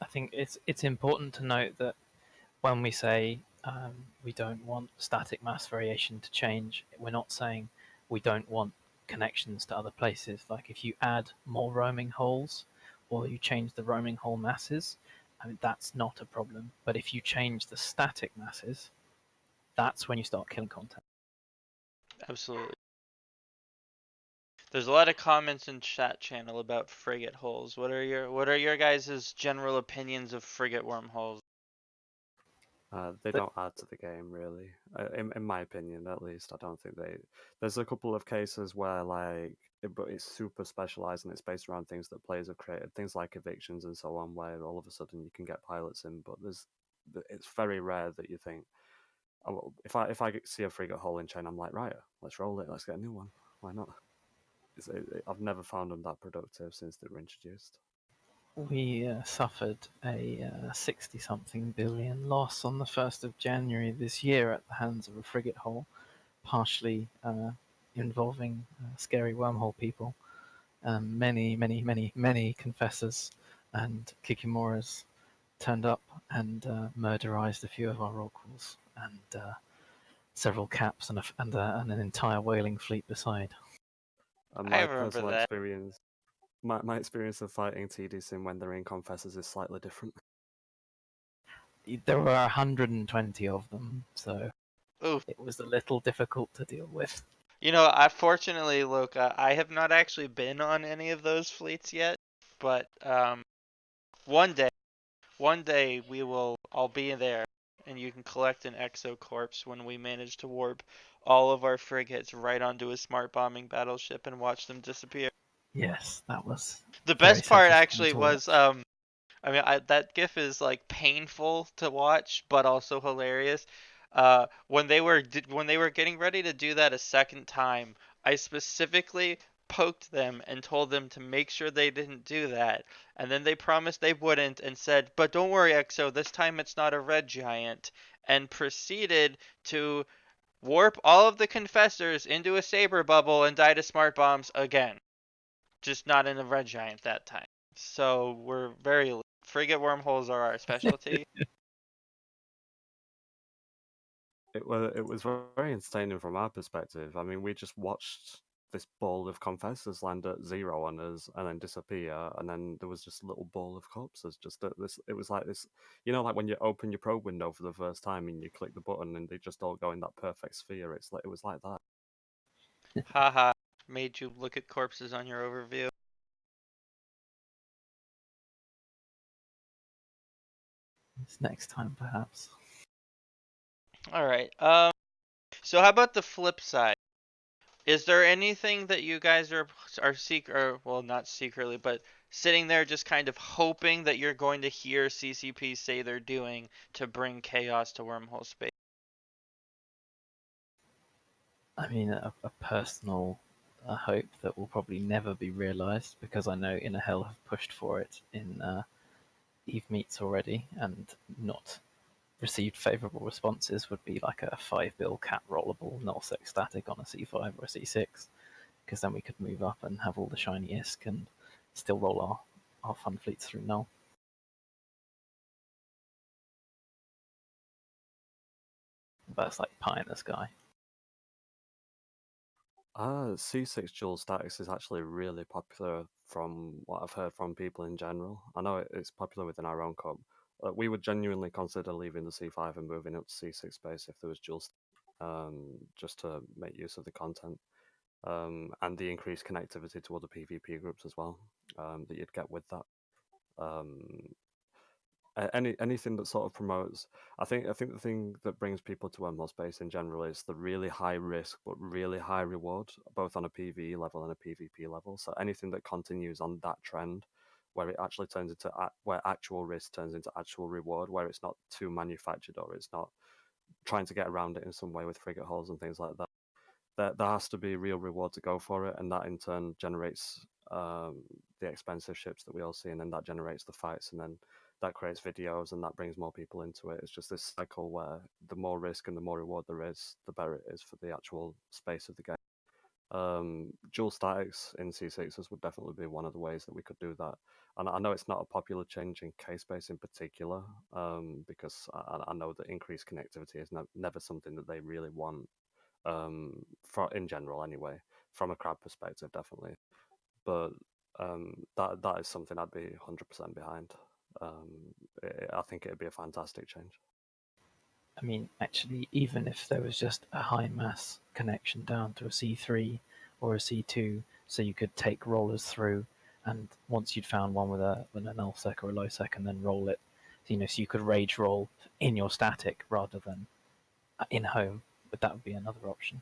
think it's important to note that when we say we don't want static mass variation to change, we're not saying we don't want connections to other places. Like if you add more roaming holes or you change the roaming hole masses, I mean, that's not a problem. But if you change the static masses, that's when you start killing content. Absolutely. There's a lot of comments in chat channel about frigate holes. What are your guys' general opinions of frigate wormholes? They don't add to the game really, in my opinion at least. I don't think they. There's a couple of cases where but it's super specialized and it's based around things that players have created, things like evictions and so on, where all of a sudden you can get pilots in. But it's very rare that you think, oh, well, if I see a frigate hole in chain, I'm like, right, let's roll it, let's get a new one. Why not? I've never found them that productive since they were introduced. We suffered a 60-something billion loss on the 1st of January this year at the hands of a frigate hole, partially involving scary wormhole people. Many confessors and Kikimoras turned up and murderized a few of our oracles and several caps and an entire whaling fleet beside. And I my remember personal that. experience, my experience of fighting TD Sim when they're in confessors is slightly different. There were 120 of them, so Oof. it was a little difficult to deal with. You know, fortunately, Loka, I have not actually been on any of those fleets yet, but one day I'll be there, and you can collect an exo corpse when we manage to warp all of our frigates right onto a smart bombing battleship and watch them disappear. Yes, that was The very best part satisfying actually to was watch. that GIF is like painful to watch, but also hilarious. When they were getting ready to do that a second time, I specifically poked them and told them to make sure they didn't do that. And then they promised they wouldn't and said, "But don't worry, EXO, this time it's not a red giant." And proceeded to warp all of the confessors into a saber bubble and die to smart bombs again. Just not in a red giant that time. So we're very frigate wormholes are our specialty. It was very entertaining from our perspective. I mean, we just watched this ball of confessors land at 0 on us and then disappear, and then there was just a little ball of corpses. Just at this, it was like this, like when you open your probe window for the first time and you click the button and they just all go in that perfect sphere. It was like that. Haha, made you look at corpses on your overview. It's next time, perhaps. All right. So how about the flip side? Is there anything that you guys well, not secretly, but sitting there just kind of hoping that you're going to hear CCP say they're doing to bring chaos to wormhole space? I mean, a personal hope that will probably never be realized because I know Inner Hell have pushed for it in Eve Meets already and not received favorable responses would be like a 5 bill cat rollable nullsec static on a C5 or a C6, because then we could move up and have all the shiny ISK and still roll our fun fleets through null. But it's like pie in the sky. C6 dual statics is actually really popular from what I've heard from people in general. I know it's popular within our own club. We would genuinely consider leaving the C5 and moving up to C6 space if there was dual, just to make use of the content. And the increased connectivity to other PvP groups as well, that you'd get with that. Anything that sort of promotes. I think the thing that brings people to wormhole space in general is the really high risk but really high reward, both on a PvE level and a PvP level. So anything that continues on that trend, where it actually turns into where actual risk turns into actual reward, where it's not too manufactured or it's not trying to get around it in some way with frigate hulls and things like that. There has to be real reward to go for it, and that in turn generates the expensive ships that we all see, and then that generates the fights, and then that creates videos, and that brings more people into it. It's just this cycle where the more risk and the more reward there is, the better it is for the actual space of the game. Dual statics in C6s would definitely be one of the ways that we could do that. And I know it's not a popular change in K-Space in particular, because I know that increased connectivity is never something that they really want, in general anyway, from a crowd perspective, definitely. But that is something I'd be 100% behind. I think it'd be a fantastic change. I mean, actually, even if there was just a high mass connection down to a C3 or a C2, so you could take rollers through, and once you'd found one with a null sec or a low sec, and then roll it, so you could rage roll in your static rather than in home, but that would be another option.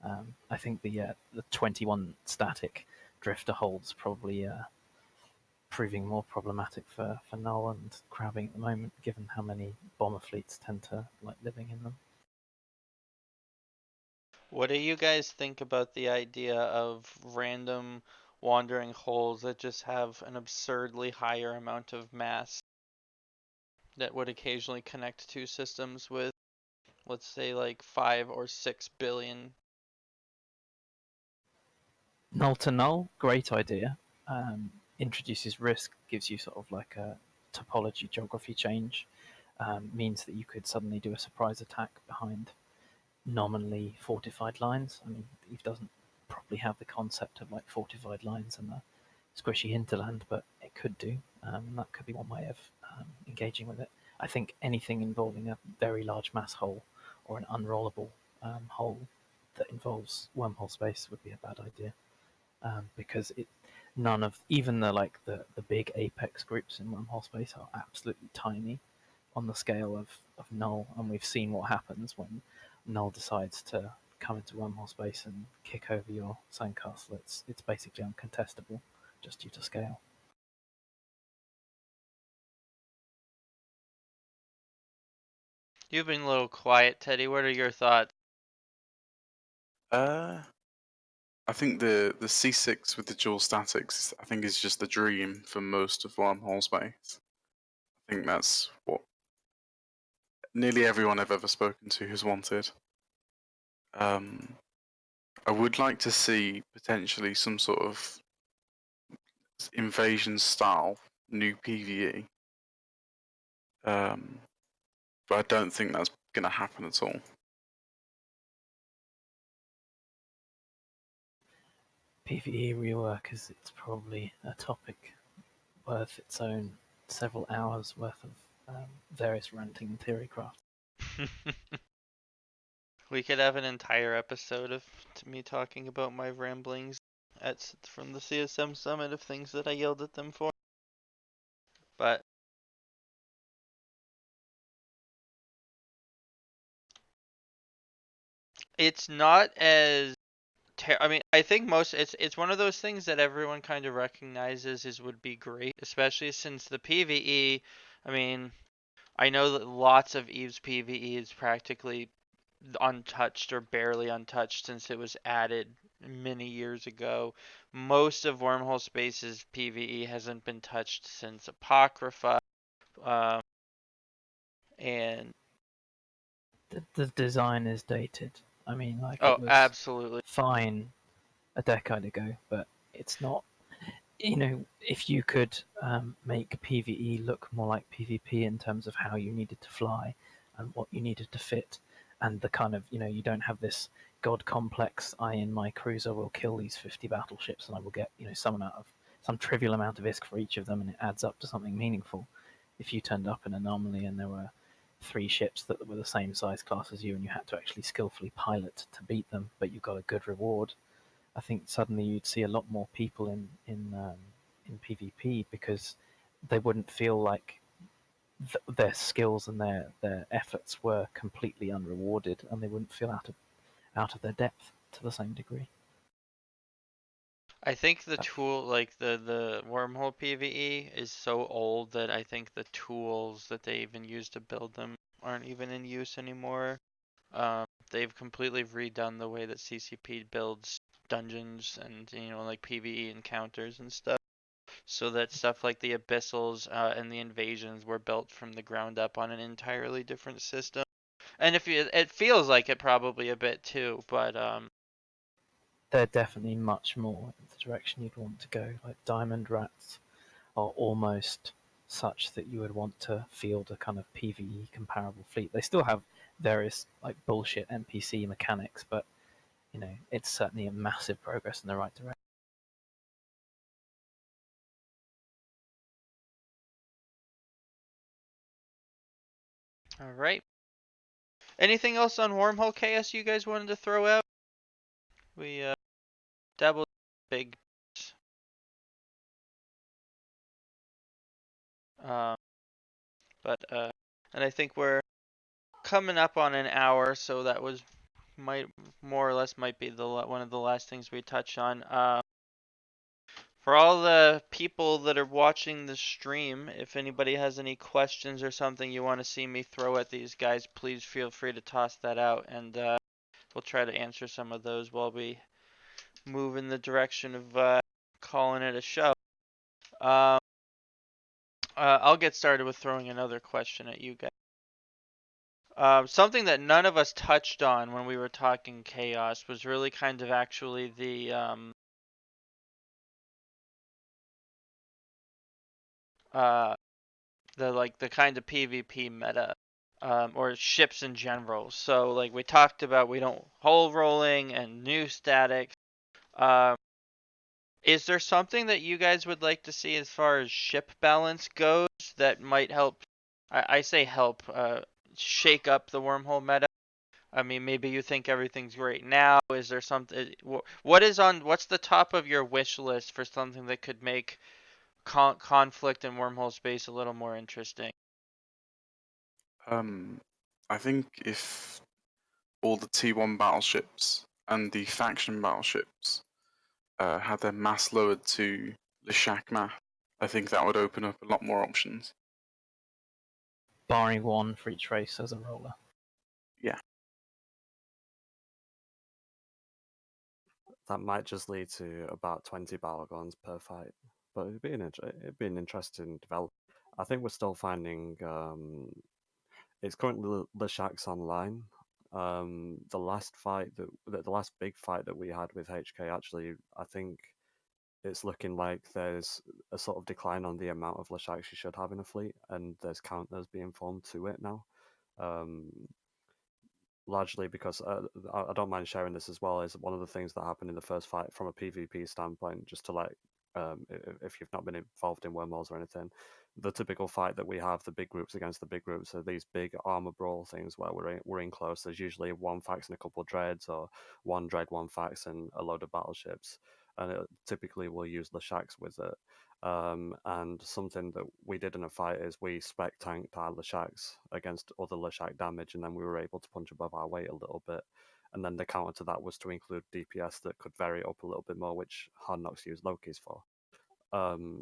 I think the 21 static drifter holds probably proving more problematic for null and crabbing at the moment, given how many bomber fleets tend to like living in them. What do you guys think about the idea of random wandering holes that just have an absurdly higher amount of mass that would occasionally connect two systems with, let's say, like 5 or 6 billion? Null to null, great idea. Introduces risk, gives you sort of like a topology geography change, means that you could suddenly do a surprise attack behind nominally fortified lines. I mean, Eve doesn't probably have the concept of like fortified lines and the squishy hinterland, but it could do. That could be one way of engaging with it. I think anything involving a very large mass hole or an unrollable hole that involves wormhole space would be a bad idea, because none of even the big apex groups in wormhole space are absolutely tiny on the scale of null, and we've seen what happens when null decides to come into wormhole space and kick over your sandcastle. It's basically uncontestable just due to scale. You've been a little quiet, Teddy. What are your thoughts? I think the C6 with the dual statics, I think, is just the dream for most of wormhole space. I think that's what nearly everyone I've ever spoken to has wanted. I would like to see potentially some sort of invasion style new PvE, but I don't think that's going to happen at all. PvE rework it's probably a topic worth its own several hours worth of various ranting and theorycraft. We could have an entire episode of me talking about my ramblings from the CSM summit of things that I yelled at them for. But it's not as I mean, I think it's one of those things that everyone kind of recognizes would be great, especially since the PvE. I mean, I know that lots of Eve's PvE is practically untouched or barely untouched since it was added many years ago. Most of Wormhole Space's PvE hasn't been touched since Apocrypha, and The design is dated. I mean, like oh, it was absolutely. fine a decade ago, but it's not. If you could make PvE look more like PvP in terms of how you needed to fly and what you needed to fit, and the kind of, you don't have this god complex. I in my cruiser will kill these 50 battleships, and I will get some trivial amount of ISK for each of them, and it adds up to something meaningful. If you turned up in Anomaly and there were 3 ships that were the same size class as you, and you had to actually skillfully pilot to beat them, but you got a good reward, I think suddenly you'd see a lot more people in PvP, because they wouldn't feel like their skills and their efforts were completely unrewarded, and they wouldn't feel out of their depth to the same degree. I think the tool, like the wormhole PvE, is so old that I think the tools that they even use to build them aren't even in use anymore. They've completely redone the way that CCP builds dungeons and like PvE encounters and stuff, so that stuff like the abyssals and the invasions were built from the ground up on an entirely different system. And it feels like it probably a bit too, but They're definitely much more the direction you'd want to go. Like Diamond Rats are almost such that you would want to field a kind of PvE comparable fleet. They still have various like bullshit NPC mechanics, but it's certainly a massive progress in the right direction. all right. Anything else on Wormhole Chaos you guys wanted to throw out? We dabbled big. Um, but and I think we're coming up on an hour, so that was might more or less might be one of the last things we touch on. For all the people that are watching the stream, if anybody has any questions or something you want to see me throw at these guys, please feel free to toss that out, and we'll try to answer some of those while we move in the direction of calling it a show. I'll get started with throwing another question at you guys. Something that none of us touched on when we were talking chaos was really kind of actually the kind of PvP meta, or ships in general. So like we talked about, we don't hull rolling and new static. Um, is there something that you guys would like to see as far as ship balance goes that might help? I say help, shake up the wormhole meta. I mean, maybe you think everything's great now. Is there something? What's the top of your wish list for something that could make conflict in wormhole space a little more interesting? I think if all the T1 battleships and the faction battleships had their mass lowered to Leshak mass, I think that would open up a lot more options. Barring one for each race as a roller. Yeah. That might just lead to about 20 battle guns per fight, but it'd be an interesting development. I think we're still finding it's currently Leshak's online. The last big fight that we had with HK, actually, I think it's looking like there's a sort of decline on the amount of Leshaks you should have in a fleet, and there's counters being formed to it now. Largely because I don't mind sharing this as well, is one of the things that happened in the first fight from a PvP standpoint, just to if you've not been involved in wormholes or anything, the typical fight that we have, the big groups against the big groups, are these big armor brawl things where we're in close. There's usually one fax and a couple of dreads, or one dread, one fax, and a load of battleships, and typically we'll use Leshaks with it. And something that we did in a fight is we spec tanked our Leshaks against other Leshak damage, and then we were able to punch above our weight a little bit. And then the counter to that was to include DPS that could vary up a little bit more, which Hard Knocks use Loki's for.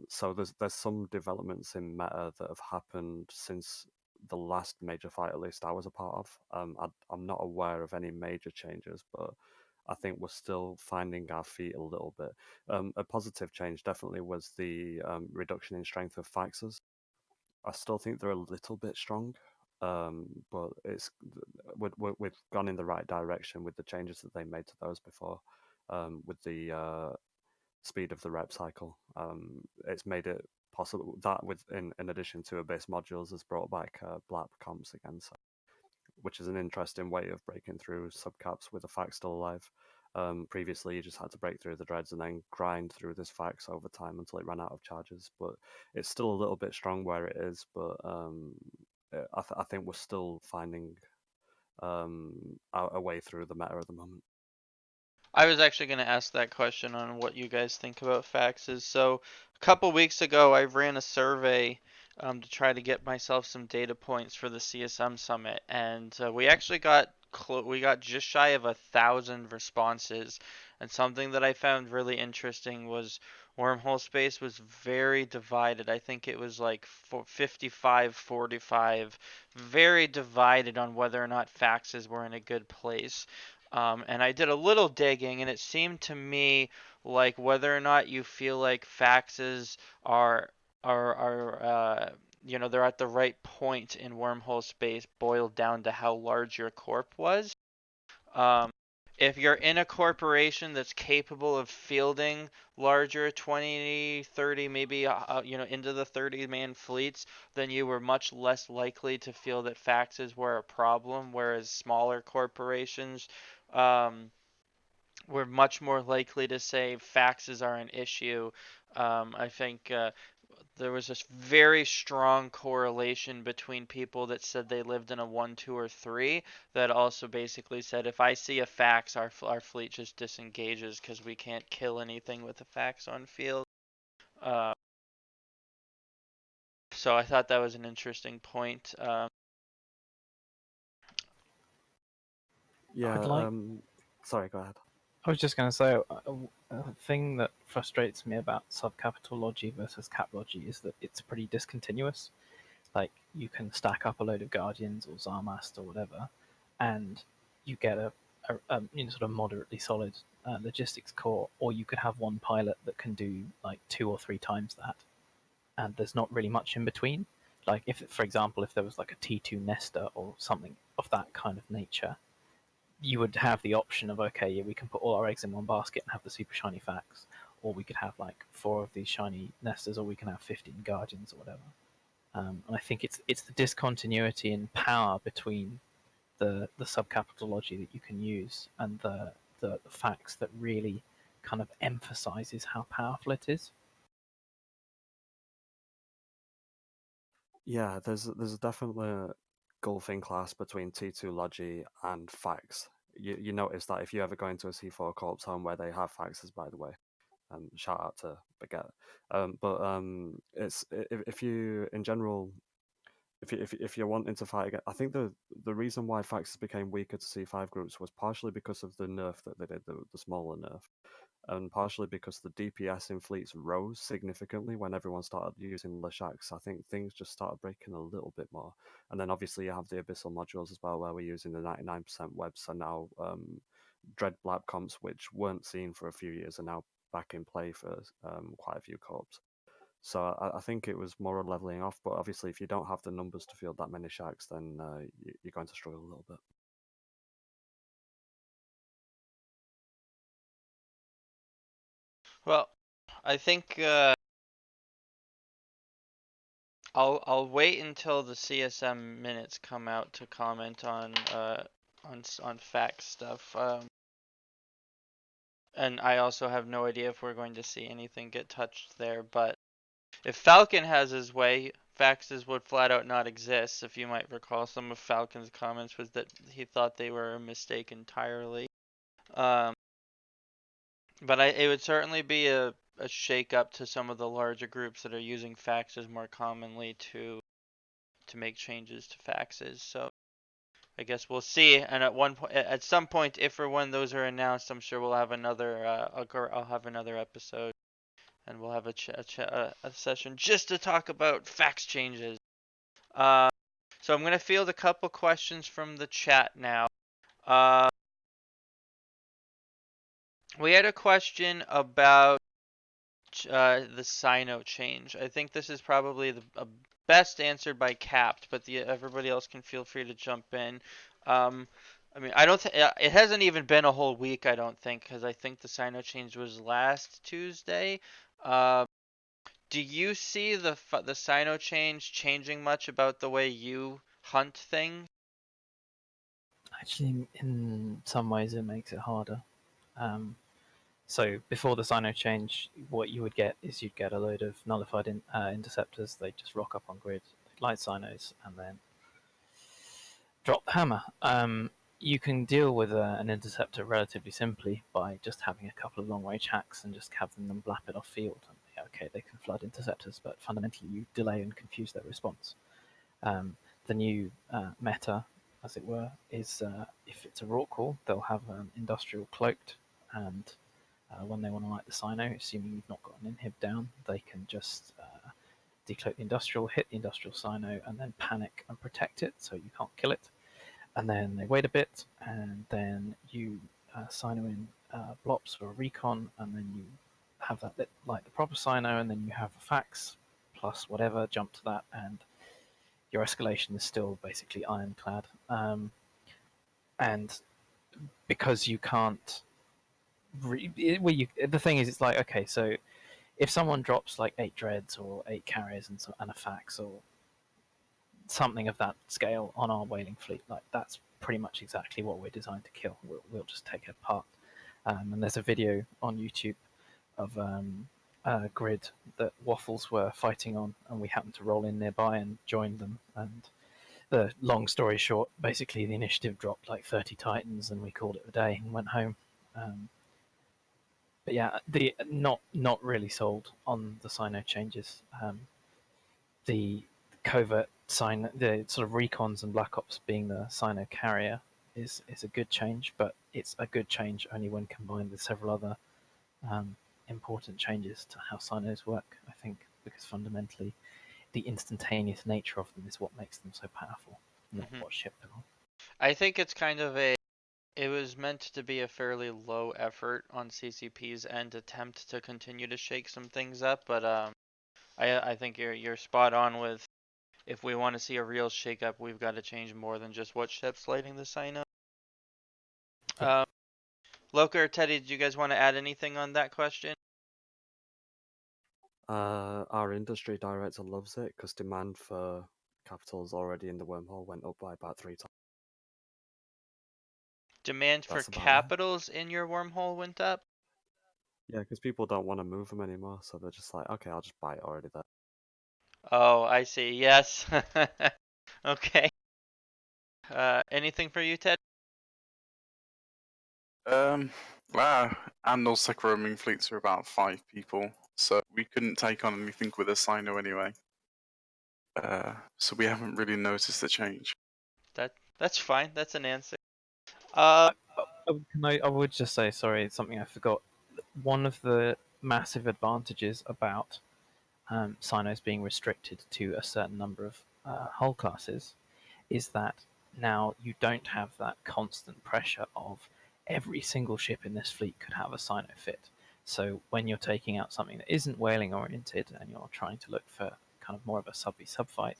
So there's some developments in meta that have happened since the last major fight, at least I was a part of. I'm not aware of any major changes, but I think we're still finding our feet a little bit. A positive change definitely was the reduction in strength of faxes. I still think they're a little bit strong, but we've gone in the right direction with the changes that they made to those before, with the speed of the rep cycle. It's made it possible that in addition to Abyss modules has brought back BLAP comps again. So which is an interesting way of breaking through subcaps with a fact still alive. Previously, you just had to break through the dreads and then grind through this fax over time until it ran out of charges. But it's still a little bit strong where it is. But I think we're still finding a way through the meta at the moment. I was actually going to ask that question on what you guys think about faxes. So a couple weeks ago, I ran a survey to try to get myself some data points for the CSM summit, and we actually got we got just shy of 1,000 responses. And something that I found really interesting was Wormhole Space was very divided. I think it was like 55-45, very divided on whether or not faxes were in a good place. And I did a little digging, and it seemed to me like whether or not you feel like faxes are they're at the right point in Wormhole Space boiled down to how large your corp was. Um, if you're in a corporation that's capable of fielding larger 20, 30, maybe into the 30-man fleets, then you were much less likely to feel that faxes were a problem, whereas smaller corporations we're much more likely to say faxes are an issue. I think there was this very strong correlation between people that said they lived in a 1, 2, or 3 that also basically said if I see a fax, our fleet just disengages because we can't kill anything with a fax on field. Uh, so I thought that was an interesting point. Yeah. I'd like. Sorry, go ahead. I was just going to say a thing that frustrates me about subcapital logi versus cap logi is that it's pretty discontinuous. Like you can stack up a load of guardians or Zarmast or whatever, and you get a sort of moderately solid logistics core, or you could have one pilot that can do like 2 or 3 times that, and there's not really much in between. Like if, for example, if there was like a T2 Nesta or something of that kind of nature, you would have the option of, okay, yeah, we can put all our eggs in one basket and have the super shiny fax, or we could have like 4 of these shiny Nestas, or we can have 15 Guardians or whatever. And I think it's the discontinuity in power between the subcapital logi that you can use and the fax that really kind of emphasizes how powerful it is. Yeah, there's definitely a gulf in class between T2 Logi and fax. You notice that if you ever go into a C4 Corps home where they have faxes, by the way, and shout out to Baguette. But it's if you in general, if you're wanting to fight again, I think the reason why faxes became weaker to C5 groups was partially because of the nerf that they did, the smaller nerf, and partially because the DPS in fleets rose significantly when everyone started using Leshaks. I think things just started breaking a little bit more. And then obviously you have the Abyssal modules as well, where we're using the 99% webs, and now Dread Blab comps, which weren't seen for a few years, are now back in play for quite a few corps. So I think it was more a leveling off, but obviously if you don't have the numbers to field that many Shacks, then you're going to struggle a little bit. Well, I think I'll wait until the CSM minutes come out to comment on fact stuff. And I also have no idea if we're going to see anything get touched there. But if Falcon has his way, faxes would flat out not exist. If you might recall, some of Falcon's comments was that he thought they were a mistake entirely. But it would certainly be a shake up to some of the larger groups that are using faxes more commonly to make changes to faxes. So I guess we'll see. And at some point, if or when those are announced, I'm sure we'll have another. I'll have another episode, and we'll have a session just to talk about fax changes. So I'm gonna field a couple questions from the chat now. We had a question about the Sino change. I think this is probably the best answered by Capped, but everybody else can feel free to jump in. I mean, I don't think it hasn't even been a whole week. I don't think, because I think the Sino change was last Tuesday. Do you see the Sino change changing much about the way you hunt things? Actually, in some ways, it makes it harder. So before the Sino change, what you would get is you'd get a load of nullified interceptors. They just rock up on grid, light Sinos, and then drop the hammer. You can deal with an interceptor relatively simply by just having a couple of long-range hacks and just having them blap it off field. And, yeah, okay, they can flood interceptors, but fundamentally you delay and confuse their response. The new meta, as it were, is if it's a raw call, they'll have an industrial cloaked, and when they want to light the Sino, assuming you've not got an inhib down, they can just decloak the industrial, hit the industrial Sino, and then panic and protect it so you can't kill it. And then they wait a bit, and then you Sino in Blops or a recon, and then you have that lit like the proper Sino, and then you have a fax plus whatever, jump to that, and your escalation is still basically ironclad. And because you can't, the thing is, it's like, okay, so if someone drops like 8 dreads or 8 carriers and a fax or something of that scale on our whaling fleet, like that's pretty much exactly what we're designed to kill. We'll just take it apart. And there's a video on YouTube of a grid that Waffles were fighting on, and we happened to roll in nearby and join them. And the long story short, basically the initiative dropped like 30 Titans, and we called it a day and went home. But yeah, the not really sold on the Sino changes. The covert Sino, the sort of recons and black ops being the Sino carrier is a good change, but it's a good change only when combined with several other important changes to how Sinos work. I think because fundamentally, the instantaneous nature of them is what makes them so powerful, not what ship they're on. I think it's kind of it was meant to be a fairly low effort on CCP's end attempt to continue to shake some things up, but I think you're spot on with, if we want to see a real shakeup, we've got to change more than just what ship's lighting the sign up. Loka or Teddy, did you guys want to add anything on that question? Our industry director loves it because demand for capitals already in the wormhole went up by about 3 times. Demand for That's about right. capitals in your wormhole went up? Yeah, because people don't want to move them anymore, so they're just like, okay, I'll just buy it already there. Oh, I see. Yes. Okay. Anything for you, Ted? Our nullsec roaming fleets are about 5 people, so we couldn't take on anything with a Sino anyway. So we haven't really noticed the change. That's fine. That's an answer. I would just say, sorry, something I forgot. One of the massive advantages about Sinos being restricted to a certain number of hull classes is that now you don't have that constant pressure of every single ship in this fleet could have a Sino fit. So when you're taking out something that isn't whaling oriented and you're trying to look for kind of more of a sub fight,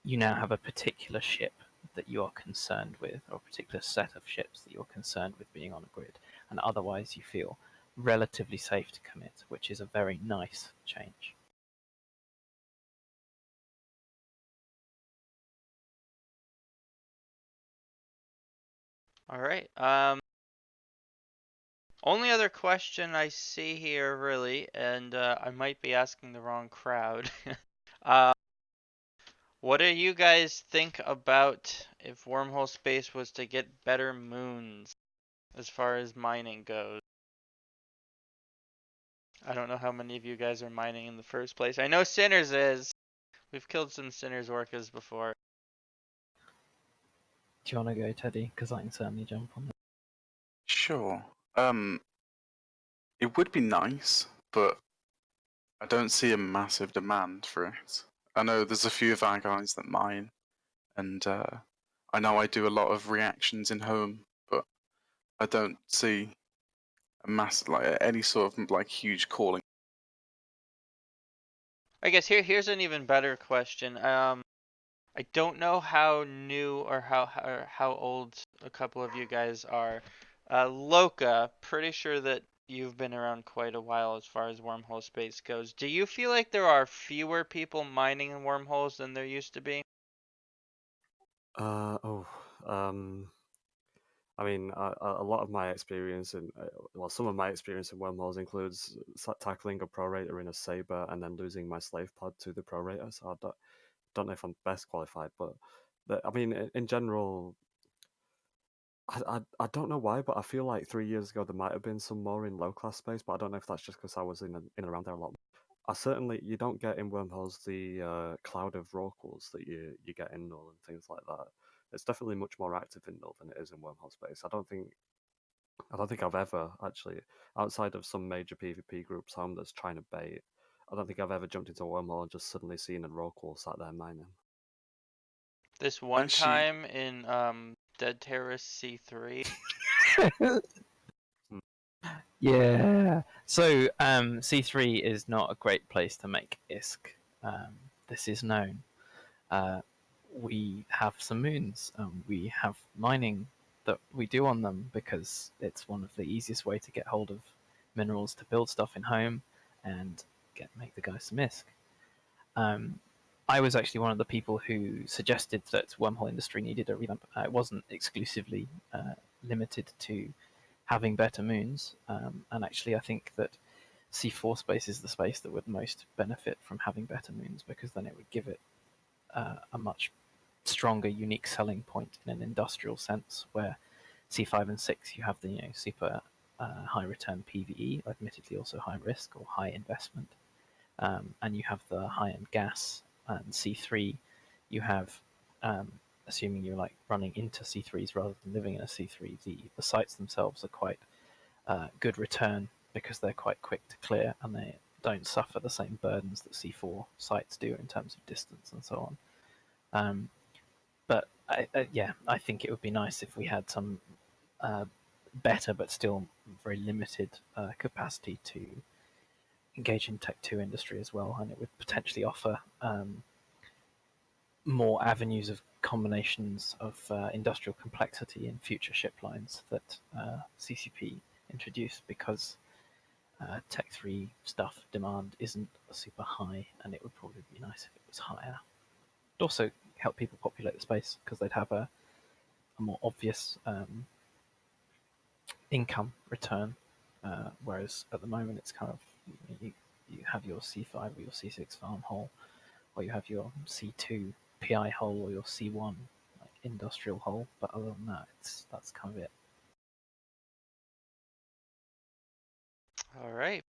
you now have a particular ship that you are concerned with, or a particular set of ships that you're concerned with being on a grid, and otherwise you feel relatively safe to commit, which is a very nice change. All right. Only other question I see here, really, and I might be asking the wrong crowd. What do you guys think about if wormhole space was to get better moons as far as mining goes? I don't know how many of you guys are mining in the first place. I know Sinners is. We've killed some Sinners orcas before. Do you want to go, Teddy? Because I can certainly jump on that. Sure. It would be nice, but I don't see a massive demand for it. I know there's a few of our guys that mine, and I know I do a lot of reactions in home, but I don't see a massive, like any sort of like huge calling. I guess here's an even better question. I don't know how new or how old a couple of you guys are. Loka, pretty sure that you've been around quite a while as far as wormhole space goes. Do you feel like there are fewer people mining in wormholes than there used to be? I mean, a lot of my experience in, well, some of my experience in wormholes includes tackling a prorater in a saber and then losing my slave pod to the prorater. So I don't know if I'm best qualified, but I mean, in general, I don't know why, but I feel like 3 years ago there might have been some more in low class space, but I don't know if that's just because I was in and around there a lot. I certainly, you don't get in wormholes the cloud of rorquals that you get in null and things like that. It's definitely much more active in null than it is in wormhole space. I don't think I've ever actually, outside of some major PvP groups home that's trying to bait, I don't think I've ever jumped into a wormhole and just suddenly seen a rorqual sat there mining. This one Actually, time in Dead Terrorist C3. Yeah. So C3 is not a great place to make ISK. This is known. We have some moons. We have mining that we do on them because it's one of the easiest way to get hold of minerals to build stuff in home and make the guys some ISK. I was actually one of the people who suggested that wormhole industry needed a revamp. It wasn't exclusively limited to having better moons, and actually I think that C4 space is the space that would most benefit from having better moons, because then it would give it a much stronger unique selling point in an industrial sense, where C5 and 6 you have the super high return PvE, admittedly also high risk or high investment, and you have the high end gas. And C3 you have, assuming you're like running into C3s rather than living in a C3, the sites themselves are quite good return because they're quite quick to clear and they don't suffer the same burdens that C4 sites do in terms of distance and so on. But I think it would be nice if we had some better but still very limited capacity to engage in Tech 2 industry as well, and it would potentially offer more avenues of combinations of industrial complexity in future ship lines that CCP introduced, because Tech 3 stuff demand isn't super high, and it would probably be nice if it was higher. It'd also help people populate the space because they'd have a more obvious income return, whereas at the moment it's kind of you have your C5 or your C6 farm hole, or you have your C2 PI hole or your C1 like industrial hole, but other than that, that's kind of it. All right.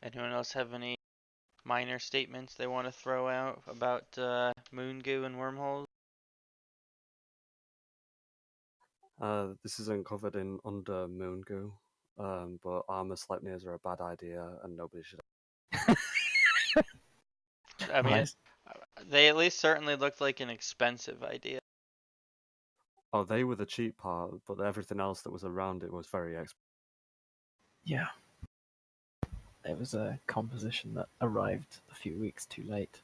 Anyone else have any minor statements they want to throw out about moon goo and wormholes? This isn't covered in under moon goo, but armor Sleipnirs are a bad idea and nobody should. I mean, Nice. they at least certainly looked like an expensive idea. Oh, they were the cheap part, but everything else that was around it was very expensive. Yeah. It was a composition that arrived a few weeks too late.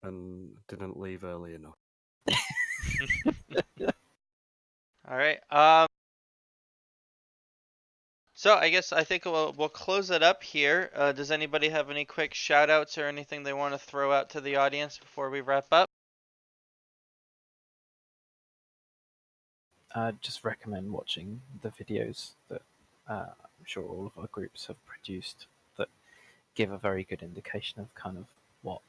And didn't leave early enough. All right. So I think we'll close it up here. Does anybody have any quick shout outs or anything they want to throw out to the audience before we wrap up? Just recommend watching the videos that I'm sure all of our groups have produced that give a very good indication of kind of what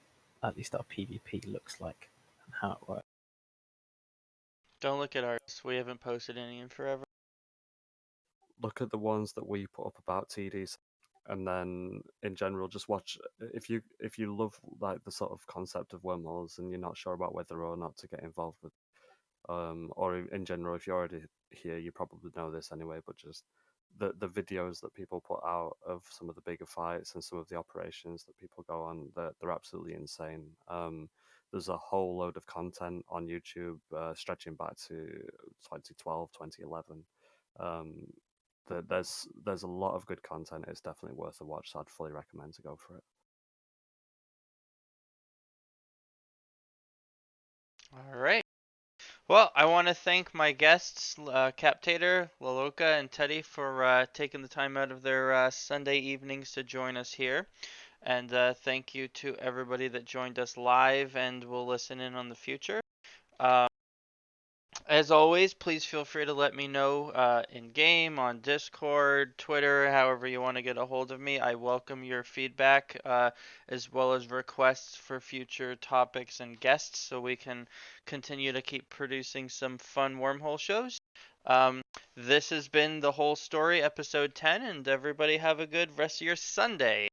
at least our PvP looks like and how it works. Don't look at ours. We haven't posted any in forever. Look at the ones that we put up about TDs, and then in general just watch. If you love like the sort of concept of wormholes and you're not sure about whether or not to get involved with, or in general, if you're already here, you probably know this anyway, but just the videos that people put out of some of the bigger fights and some of the operations that people go on, they're absolutely insane. There's a whole load of content on YouTube stretching back to 2012, 2011. There's a lot of good content. It's definitely worth a watch, so I'd fully recommend to go for it. All right. Well, I want to thank my guests, Captator, Laloka, and Teddy, for taking the time out of their Sunday evenings to join us here. And thank you to everybody that joined us live and will listen in on the future. As always, please feel free to let me know in game, on Discord, Twitter, however you want to get a hold of me. I welcome your feedback as well as requests for future topics and guests so we can continue to keep producing some fun wormhole shows. Um, this has been The Whole Story, episode 10, and everybody have a good rest of your Sunday.